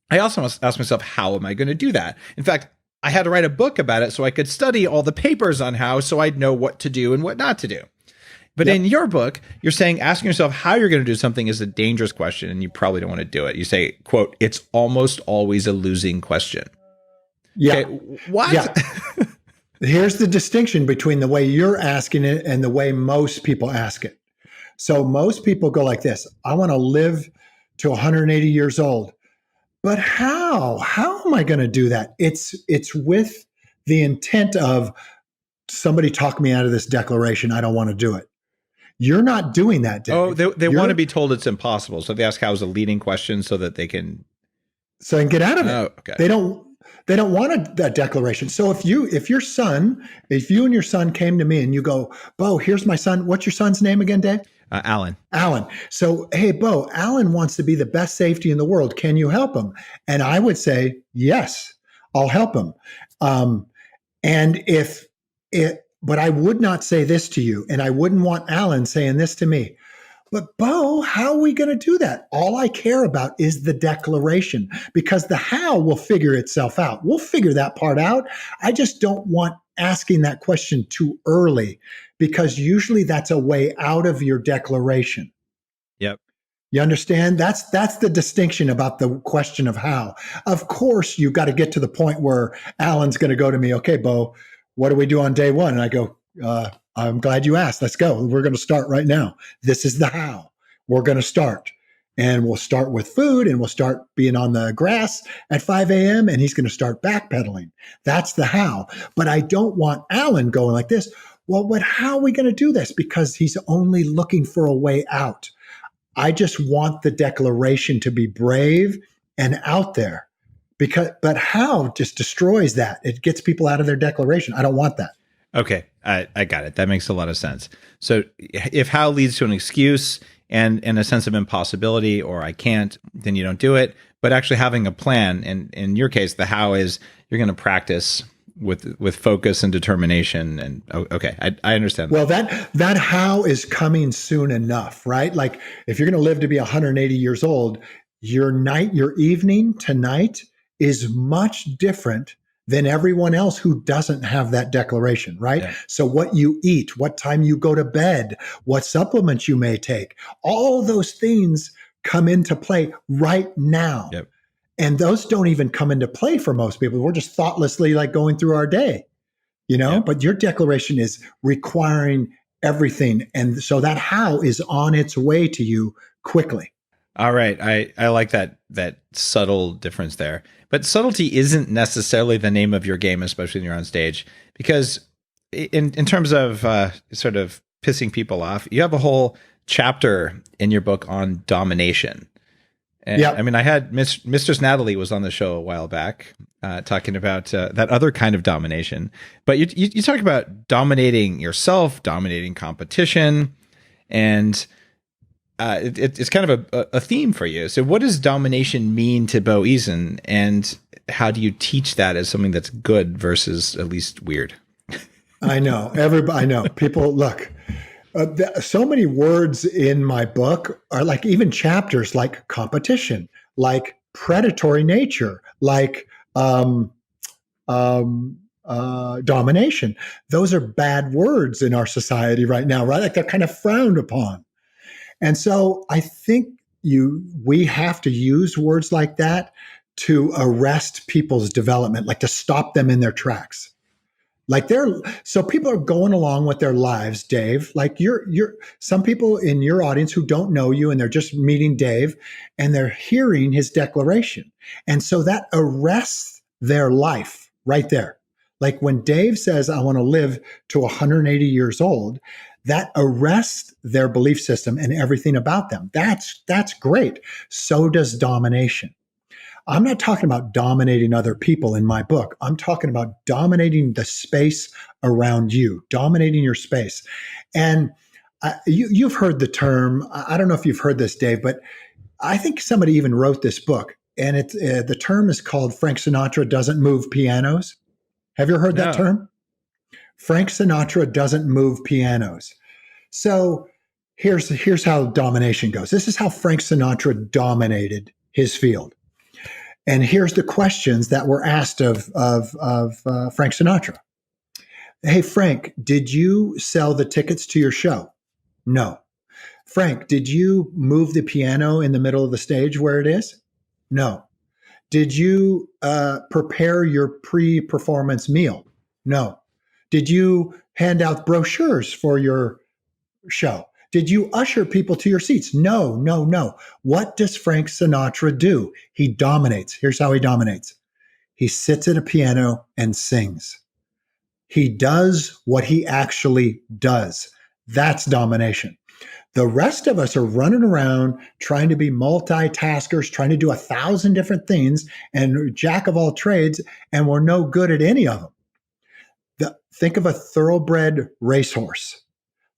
Speaker 3: I also must ask myself, how am I going to do that? In fact, I had to write a book about it so I could study all the papers on how, so I'd know what to do and what not to do. But in your book, you're saying asking yourself how you're going to do something is a dangerous question, and you probably don't want to do it. You say, quote, it's almost always a losing question.
Speaker 1: Yeah.
Speaker 3: Okay, what?
Speaker 1: Yeah. Here's the distinction between the way you're asking it and the way most people ask it. So most people go like this: I want to live to 180 years old. But how? How am I going to do that? It's with the intent of somebody talk me out of this declaration. I don't want to do it. You're not doing that, Dave.
Speaker 3: Oh, they want to be told it's impossible. So they ask how is a leading question so that they can
Speaker 1: get out of it.
Speaker 3: Oh, okay.
Speaker 1: They don't want a declaration. So if you and your son came to me and you go, Bo, here's my son. What's your son's name again, Dave?
Speaker 3: Alan.
Speaker 1: So, hey, Bo, Alan wants to be the best safety in the world. Can you help him? And I would say, yes, I'll help him. But I would not say this to you, and I wouldn't want Alan saying this to me. But Bo, how are we going to do that? All I care about is the declaration, because the how will figure itself out. We'll figure that part out. I just don't want asking that question too early, because usually that's a way out of your declaration.
Speaker 3: Yep.
Speaker 1: You understand? That's the distinction about the question of how. Of course, you've got to get to the point where Alan's going to go to me, okay, Bo, what do we do on day one? And I go, I'm glad you asked. Let's go. We're going to start right now. This is the how. We're going to start. And we'll start with food, and we'll start being on the grass at 5 a.m. and he's going to start backpedaling. That's the how. But I don't want Alan going like this. Well, but how are we going to do this? Because he's only looking for a way out. I just want the declaration to be brave and out there. But how just destroys that. It gets people out of their declaration. I don't want that.
Speaker 3: Okay, I got it. That makes a lot of sense. So if how leads to an excuse and a sense of impossibility, or I can't, then you don't do it. But actually having a plan, and in your case, the how is you're going to practice with focus and determination. And okay, I understand.
Speaker 1: Well, that how is coming soon enough, right? Like if you're going to live to be 180 years old, your evening tonight is much different than everyone else who doesn't have that declaration, right?
Speaker 3: Yeah.
Speaker 1: So what you eat, what time you go to bed, what supplements you may take, all those things come into play right now.
Speaker 3: Yep.
Speaker 1: And those don't even come into play for most people. We're just thoughtlessly like going through our day,
Speaker 3: Yep.
Speaker 1: But your declaration is requiring everything. And so that how is on its way to you quickly.
Speaker 3: All right. I like that subtle difference there. But subtlety isn't necessarily the name of your game, especially when you're on stage, because in terms of sort of pissing people off, you have a whole chapter in your book on domination. And
Speaker 1: yep.
Speaker 3: I mean, I had Mistress Natalie was on the show a while back talking about that other kind of domination. But you talk about dominating yourself, dominating competition, and it's kind of a theme for you. So what does domination mean to Bo Eason, and how do you teach that as something that's good versus at least weird?
Speaker 1: I know. I know. People, look, so many words in my book are like even chapters like competition, like predatory nature, like domination. Those are bad words in our society right now, right? Like they're kind of frowned upon. And so I think we have to use words like that to arrest people's development, like to stop them in their tracks. Like so people are going along with their lives, Dave. Like you're some people in your audience who don't know you and they're just meeting Dave and they're hearing his declaration. And so that arrests their life right there. Like when Dave says, I want to live to 180 years old, that arrests their belief system and everything about them. That's great. So does domination. I'm not talking about dominating other people in my book. I'm talking about dominating the space around you, dominating your space. And you've heard the term, I don't know if you've heard this, Dave, but I think somebody even wrote this book. And the term is called Frank Sinatra Doesn't Move Pianos. Have you heard that term? Frank Sinatra doesn't move pianos. So here's how domination goes. This is how Frank Sinatra dominated his field. And here's the questions that were asked of Frank Sinatra. Hey, Frank, did you sell the tickets to your show? No. Frank, did you move the piano in the middle of the stage where it is? No. Did you prepare your pre-performance meal? No. Did you hand out brochures for your show? Did you usher people to your seats? No, no, no. What does Frank Sinatra do? He dominates. Here's how he dominates. He sits at a piano and sings. He does what he actually does. That's domination. The rest of us are running around trying to be multitaskers, trying to do 1,000 different things and jack of all trades, and we're no good at any of them. Think of a thoroughbred racehorse.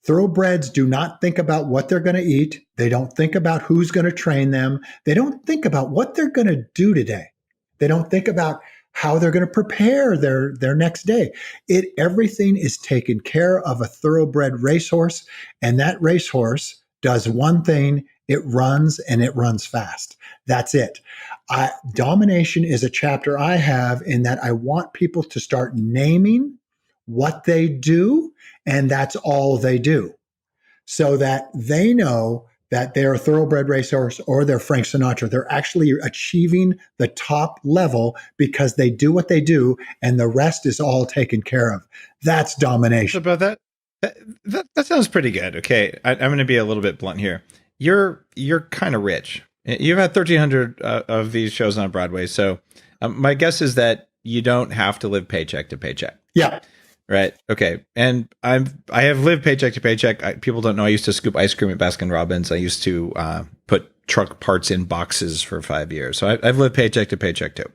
Speaker 1: Thoroughbreds do not think about what they're going to eat. They don't think about who's going to train them. They don't think about what they're going to do today. They don't think about how they're going to prepare their next day. Everything is taken care of a thoroughbred racehorse, and that racehorse does one thing: it runs, and it runs fast. That's it. Domination is a chapter I have in that I want people to start naming what they do, and that's all they do, so that they know that they're a thoroughbred racehorse or they're Frank Sinatra. They're actually achieving the top level because they do what they do, and the rest is all taken care of. That's domination.
Speaker 3: About that sounds pretty good. Okay, I'm going to be a little bit blunt here. You're kind of rich. You've had 1,300 of these shows on Broadway, so my guess is that you don't have to live paycheck to paycheck.
Speaker 1: Yeah.
Speaker 3: Right. Okay. And I have lived paycheck to paycheck. People don't know I used to scoop ice cream at Baskin Robbins. I used to put truck parts in boxes for 5 years. So I've lived paycheck to paycheck too.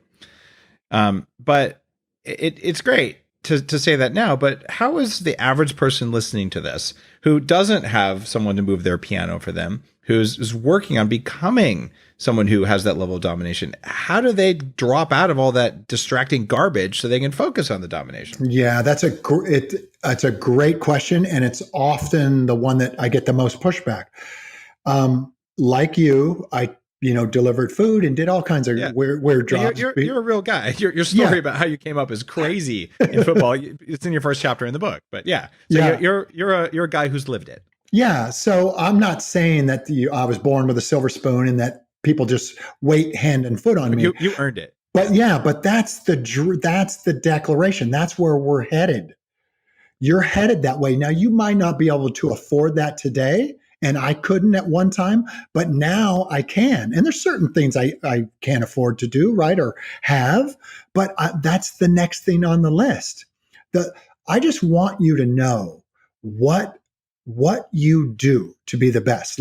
Speaker 3: But it's great to say that now. But how is the average person listening to this who doesn't have someone to move their piano for them, who's working on becoming someone who has that level of domination? How do they drop out of all that distracting garbage so they can focus on the domination?
Speaker 1: Yeah, it's a great question, and it's often the one that I get the most pushback. Like you, I delivered food and did all kinds of weird jobs.
Speaker 3: You're a real guy. Your story about how you came up is crazy in football. It's in your first chapter in the book. But you're a guy who's lived it. Yeah.
Speaker 1: So I'm not saying that I was born with a silver spoon and that people just wait hand and foot on me.
Speaker 3: You earned it.
Speaker 1: But that's the declaration. That's where we're headed. You're headed that way. Now, you might not be able to afford that today, and I couldn't at one time, but now I can. And there's certain things I can't afford to do, right, or have, but that's the next thing on the list. I just want you to know what you do to be the best.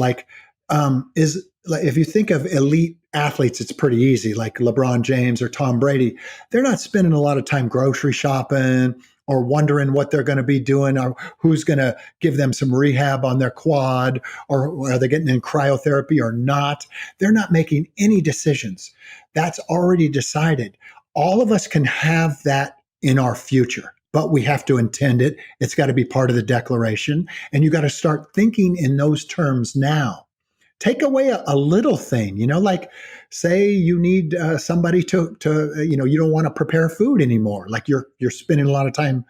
Speaker 1: If you think of elite athletes, it's pretty easy, like LeBron James or Tom Brady. They're not spending a lot of time grocery shopping or wondering what they're going to be doing or who's going to give them some rehab on their quad, or are they getting in cryotherapy or not. They're not making any decisions. That's already decided. All of us can have that in our future, but we have to intend it. It's got to be part of the declaration, and you got to start thinking in those terms now. Take away a little thing, like say you need somebody to you don't want to prepare food anymore. Like you're spending a lot of time,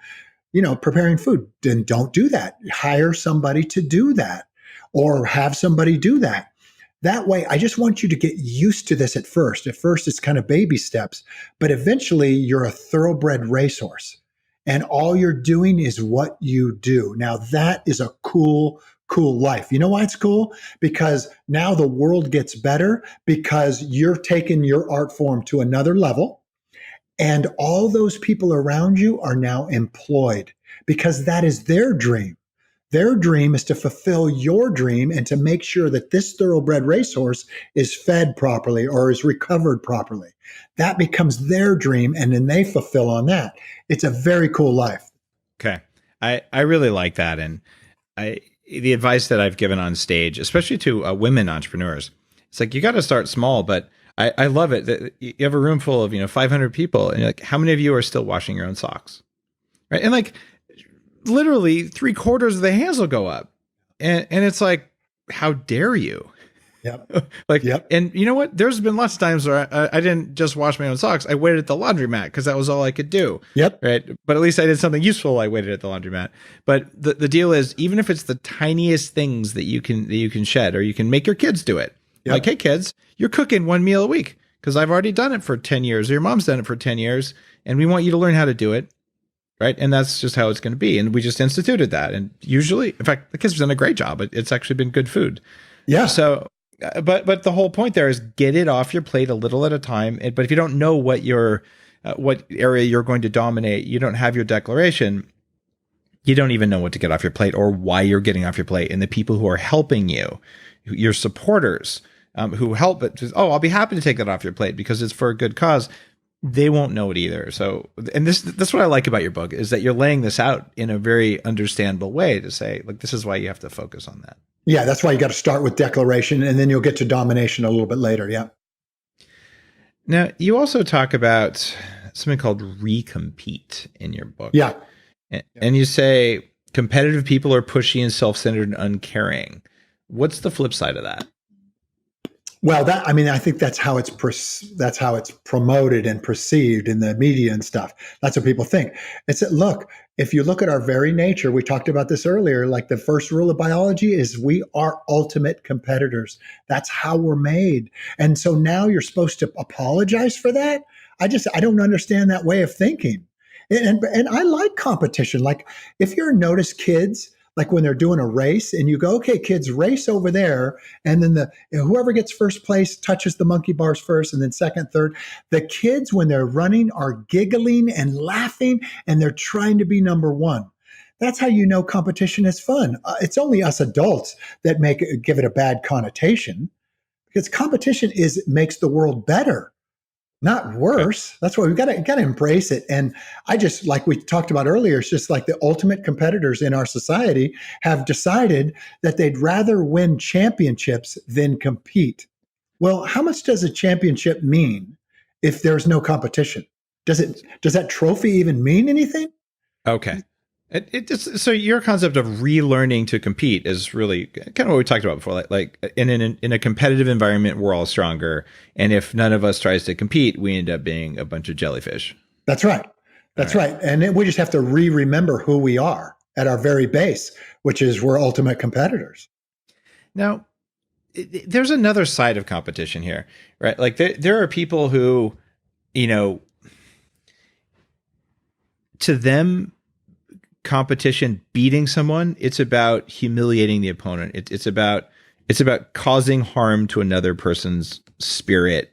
Speaker 1: preparing food. Then don't do that. Hire somebody to do that, or have somebody do that. That way, I just want you to get used to this at first. At first, it's kind of baby steps, but eventually you're a thoroughbred racehorse, and all you're doing is what you do. Now that is a cool life. You know why it's cool? Because now the world gets better because you're taking your art form to another level, and all those people around you are now employed because that is their dream. Their dream is to fulfill your dream and to make sure that this thoroughbred racehorse is fed properly or is recovered properly. That becomes their dream, and then they fulfill on that. It's a very cool life.
Speaker 3: Okay. I really like that. And the advice that I've given on stage, especially to women entrepreneurs, it's like, you got to start small, but I love it that you have a room full of, 500 people, and you're like, how many of you are still washing your own socks? Right. And like literally 3/4 of the hands will go up, and it's like, how dare you?
Speaker 1: Yep.
Speaker 3: Yep. And you know what? There's been lots of times where I didn't just wash my own socks. I waited at the laundromat because that was all I could do.
Speaker 1: Yep.
Speaker 3: Right. But at least I did something useful. I waited at the laundromat. But the deal is, even if it's the tiniest things that you can shed, or you can make your kids do it. Yep. Like, hey kids, you're cooking one meal a week because I've already done it for 10 years, or your mom's done it for 10 years, and we want you to learn how to do it. Right. And that's just how it's going to be. And we just instituted that. And usually, in fact, the kids have done a great job. It's actually been good food.
Speaker 1: Yeah.
Speaker 3: So, but the whole point there is, get it off your plate a little at a time. But if you don't know what area you're going to dominate, you don't have your declaration, you don't even know what to get off your plate or why you're getting off your plate. And the people who are helping you, your supporters, who help it, just, oh, I'll be happy to take that off your plate because it's for a good cause. They won't know it either. So, and that's what I like about your book, is that you're laying this out in a very understandable way to say, like, this is why you have to focus on that.
Speaker 1: Yeah, that's why you got to start with declaration, and then you'll get to domination a little bit later. Yeah.
Speaker 3: Now, you also talk about something called recompete in your book.
Speaker 1: Yeah.
Speaker 3: And you say competitive people are pushy and self-centered and uncaring. What's the flip side of that?
Speaker 1: Well, I think that's how it's promoted and perceived in the media and stuff. That's what people think. It's that, look, if you look at our very nature, we talked about this earlier, like the first rule of biology is we are ultimate competitors. That's how we're made. And so now you're supposed to apologize for that? I don't understand that way of thinking. And I like competition. Like if you notice kids, like when they're doing a race and you go, okay, kids, race over there. And then whoever gets first place touches the monkey bars first, and then second, third. The kids, when they're running, are giggling and laughing, and they're trying to be number one. That's how you know competition is fun. It's only us adults that give it a bad connotation, because competition makes the world better, not worse. That's why we've got to embrace it. And I just, like we talked about earlier, it's just like the ultimate competitors in our society have decided that they'd rather win championships than compete. Well, how much does a championship mean if there's no competition? Does that trophy even mean anything?
Speaker 3: Okay. So your concept of relearning to compete is really kind of what we talked about before. Like in a competitive environment, we're all stronger, and if none of us tries to compete, we end up being a bunch of jellyfish.
Speaker 1: That's right. That's right. And we just have to remember who we are at our very base, which is we're ultimate competitors.
Speaker 3: Now, there's another side of competition here, right? Like there are people who, to them, competition, beating someone, it's about humiliating the opponent. It's about causing harm to another person's spirit,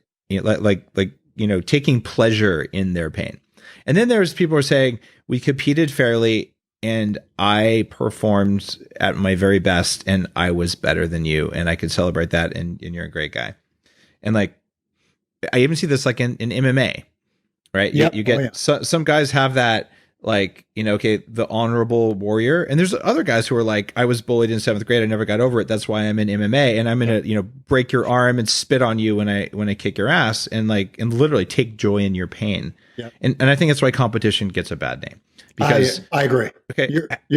Speaker 3: taking pleasure in their pain. And then there's people who are saying, we competed fairly and I performed at my very best and I was better than you and I could celebrate that and you're a great guy. And like, I even see this like in MMA, right?
Speaker 1: Yep.
Speaker 3: You get some guys have that, like, the honorable warrior. And there's other guys who are like, I was bullied in 7th grade. I never got over it. That's why I'm in MMA. And I'm going to, break your arm and spit on you when I kick your ass and literally take joy in your pain. Yep. And I think that's why competition gets a bad name. Because
Speaker 1: I agree.
Speaker 3: Okay.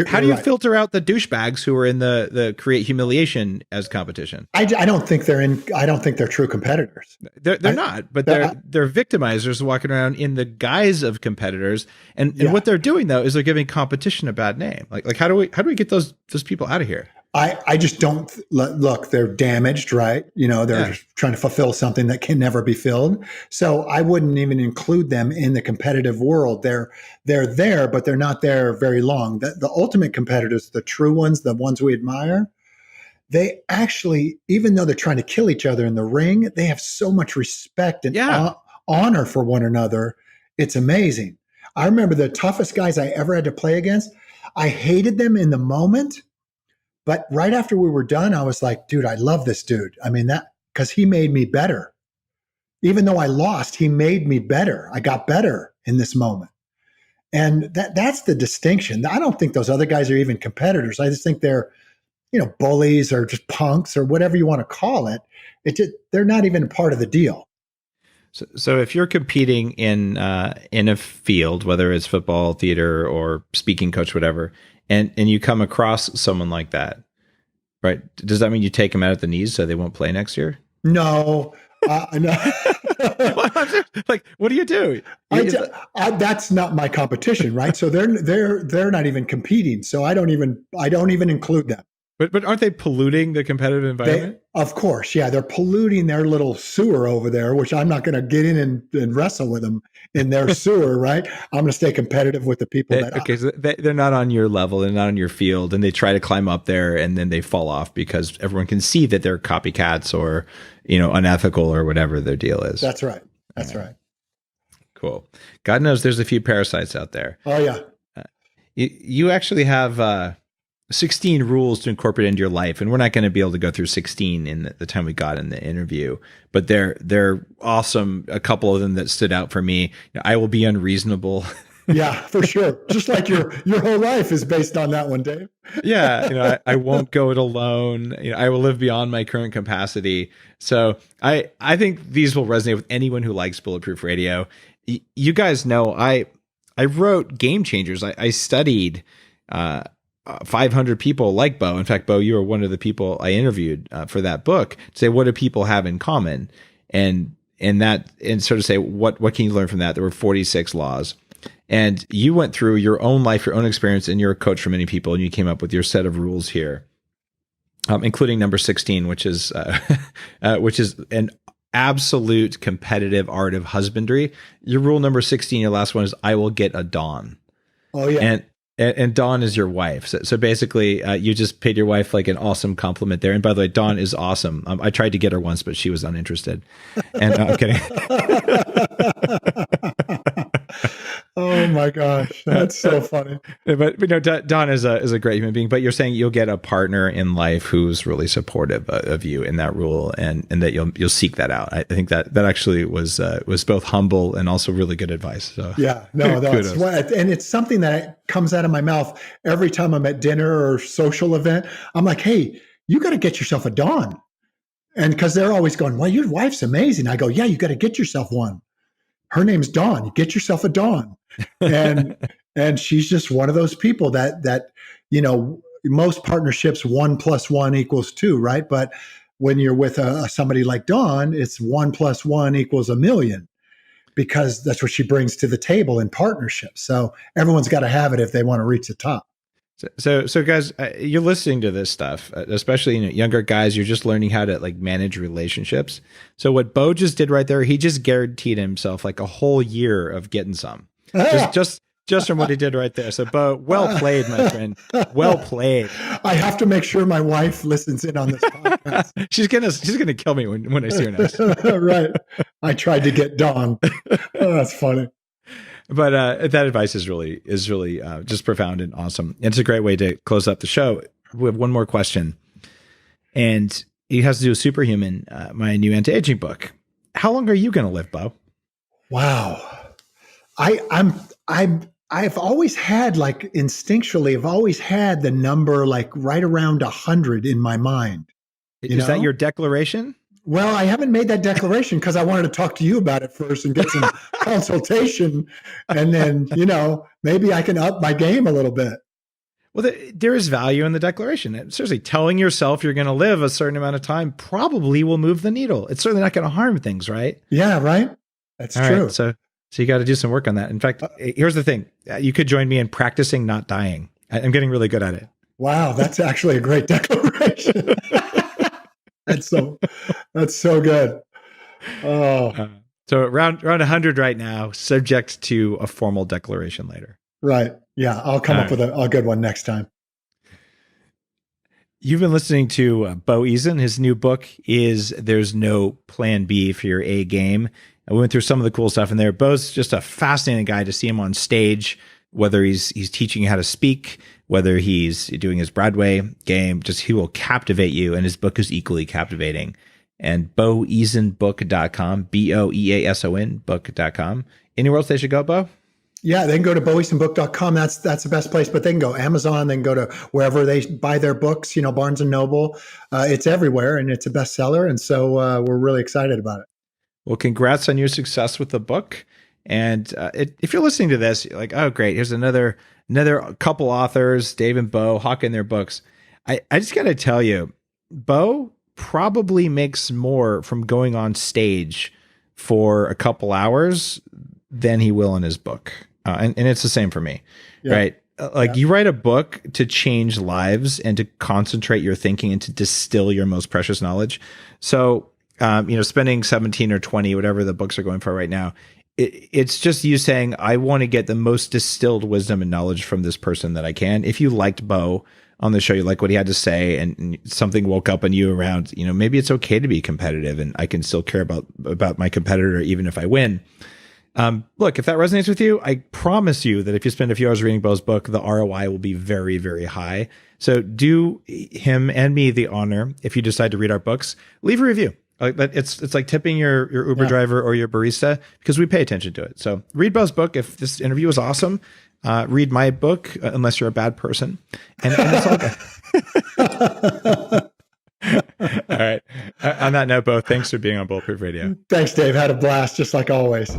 Speaker 3: How do you filter out the douchebags who are in the create humiliation as competition?
Speaker 1: I don't think they're true competitors.
Speaker 3: They're not, but they're victimizers walking around in the guise of competitors. And what they're doing though is they're giving competition a bad name. Like how do we get those people out of here?
Speaker 1: I just don't look, they're damaged, right? They're trying to fulfill something that can never be filled. So I wouldn't even include them in the competitive world. They're there, but they're not there very long. The ultimate competitors, the true ones, the ones we admire, they actually, even though they're trying to kill each other in the ring, they have so much respect and honor for one another. It's amazing. I remember the toughest guys I ever had to play against. I hated them in the moment. But right after we were done, I was like, dude, I love this dude. I mean, because he made me better. Even though I lost, he made me better. I got better in this moment. And that's the distinction. I don't think those other guys are even competitors. I just think they're, bullies or just punks or whatever you want to call it. They're not even a part of the deal.
Speaker 3: So if you're competing in a field, whether it's football, theater, or speaking coach, whatever, and you come across someone like that, right? Does that mean you take them out at the knees so they won't play next year?
Speaker 1: No. No.
Speaker 3: Like, what do you do?
Speaker 1: That's not my competition, right? So they're not even competing. So I don't even include them.
Speaker 3: But aren't they polluting the competitive environment?
Speaker 1: Of course, yeah. They're polluting their little sewer over there, which I'm not going to get in and wrestle with them in their sewer, right? I'm going to stay competitive with the people
Speaker 3: so they're not on your level, they're not on your field, and they try to climb up there and then they fall off because everyone can see that they're copycats or, unethical or whatever their deal is.
Speaker 1: That's right. That's right.
Speaker 3: Cool. God knows there's a few parasites out there.
Speaker 1: Oh, yeah.
Speaker 3: You actually have 16 rules to incorporate into your life, and we're not going to be able to go through 16 in the time we got in the interview, but they're awesome. A couple of them that stood out for me. I will be unreasonable.
Speaker 1: Yeah, for sure. Just like your whole life is based on that one, Dave.
Speaker 3: Yeah, I won't go it alone. I will live beyond my current capacity. So I think these will resonate with anyone who likes Bulletproof Radio. You guys know I wrote Game Changers. I studied 500 people like Bo. In fact, Bo, you were one of the people I interviewed for that book to say, what do people have in common? And sort of say, what can you learn from that? There were 46 laws. And you went through your own life, your own experience, and you're a coach for many people, and you came up with your set of rules here, including number 16, which is an absolute competitive art of husbandry. Your rule number 16, your last one, is I will get a Dawn.
Speaker 1: Oh yeah.
Speaker 3: And Dawn is your wife. So basically, you just paid your wife like an awesome compliment there. And by the way, Dawn is awesome. I tried to get her once, but she was uninterested. And I'm kidding.
Speaker 1: Oh my gosh, that's so funny.
Speaker 3: But Dawn is a great human being. But you're saying you'll get a partner in life who's really supportive of you in that rule, and that you'll seek that out. I think that actually was both humble and also really good advice. So
Speaker 1: yeah, no, that's what, and it's something that comes out of my mouth every time I'm at dinner or social event. I'm like, hey, you got to get yourself a Dawn, and because they're always going, well, your wife's amazing. I go, yeah, you got to get yourself one. Her name's Dawn. You get yourself a Dawn. And she's just one of those people that most partnerships 1 + 1 = 2, right? But when you're with somebody like Dawn, it's 1 + 1 = 1,000,000, because that's what she brings to the table in partnership. So everyone's got to have it if they want to reach the top.
Speaker 3: So guys, you're listening to this stuff, especially younger guys. You're just learning how to like manage relationships. So what Bo just did right there, he just guaranteed himself like a whole year of getting some, just from what he did right there. So Bo, well played, my friend. Well played.
Speaker 1: I have to make sure my wife listens in on this podcast.
Speaker 3: she's gonna kill me when I see her next.
Speaker 1: Right. I tried to get Dawn. Oh, that's funny.
Speaker 3: But that advice is really just profound and awesome. It's a great way to close up the show. We have one more question, and it has to do with Superhuman, my new anti-aging book. How long are you going to live, Bo?
Speaker 1: Wow, I've always had, like, instinctually, I've always had the number like right around 100 in my mind.
Speaker 3: Is that your declaration?
Speaker 1: Well, I haven't made that declaration because I wanted to talk to you about it first and get some consultation. And then, maybe I can up my game a little bit.
Speaker 3: Well, there is value in the declaration. Seriously, telling yourself you're going to live a certain amount of time probably will move the needle. It's certainly not going to harm things, right?
Speaker 1: Yeah, right. That's
Speaker 3: All
Speaker 1: true.
Speaker 3: Right, so you got to do some work on that. In fact, here's the thing. You could join me in practicing not dying. I'm getting really good at it.
Speaker 1: Wow, that's actually a great declaration. That's so good. Oh,
Speaker 3: so around 100 right now, subject to a formal declaration later.
Speaker 1: Right. Yeah, I'll come up with a good one next time.
Speaker 3: You've been listening to Bo Eason. His new book is There's No Plan B for Your A Game. I went through some of the cool stuff in there. Bo's just a fascinating guy to see him on stage, whether he's teaching you how to speak, whether he's doing his Broadway game, just he will captivate you, and his book is equally captivating. And boeasonbook.com, BOEASON book.com. Anywhere else they should go, Bo?
Speaker 1: Yeah, they can go to boeasonbook.com. That's the best place, but they can go Amazon, they can go to wherever they buy their books, Barnes & Noble. It's everywhere, and it's a bestseller, and so we're really excited about it.
Speaker 3: Well, congrats on your success with the book. And if you're listening to this, you're like, oh, great, here's another couple authors, Dave and Bo, hawking their books. I just got to tell you, Bo probably makes more from going on stage for a couple hours than he will in his book. And it's the same for me, right? You write a book to change lives and to concentrate your thinking and to distill your most precious knowledge. So, spending 17 or 20, whatever the books are going for right now, it's just you saying, I want to get the most distilled wisdom and knowledge from this person that I can. If you liked Bo on the show, you like what he had to say, and something woke up on you around, maybe it's okay to be competitive and I can still care about my competitor even if I win. Look, if that resonates with you, I promise you that if you spend a few hours reading Bo's book, the ROI will be very, very high. So do him and me the honor, if you decide to read our books, leave a review. It's like tipping your Uber driver or your barista, because we pay attention to it. So read Bo's book. If this interview was awesome, read my book, unless you're a bad person. And it's all good. All right. On that note, Bo, thanks for being on Bulletproof Radio.
Speaker 1: Thanks, Dave. Had a blast, just like always.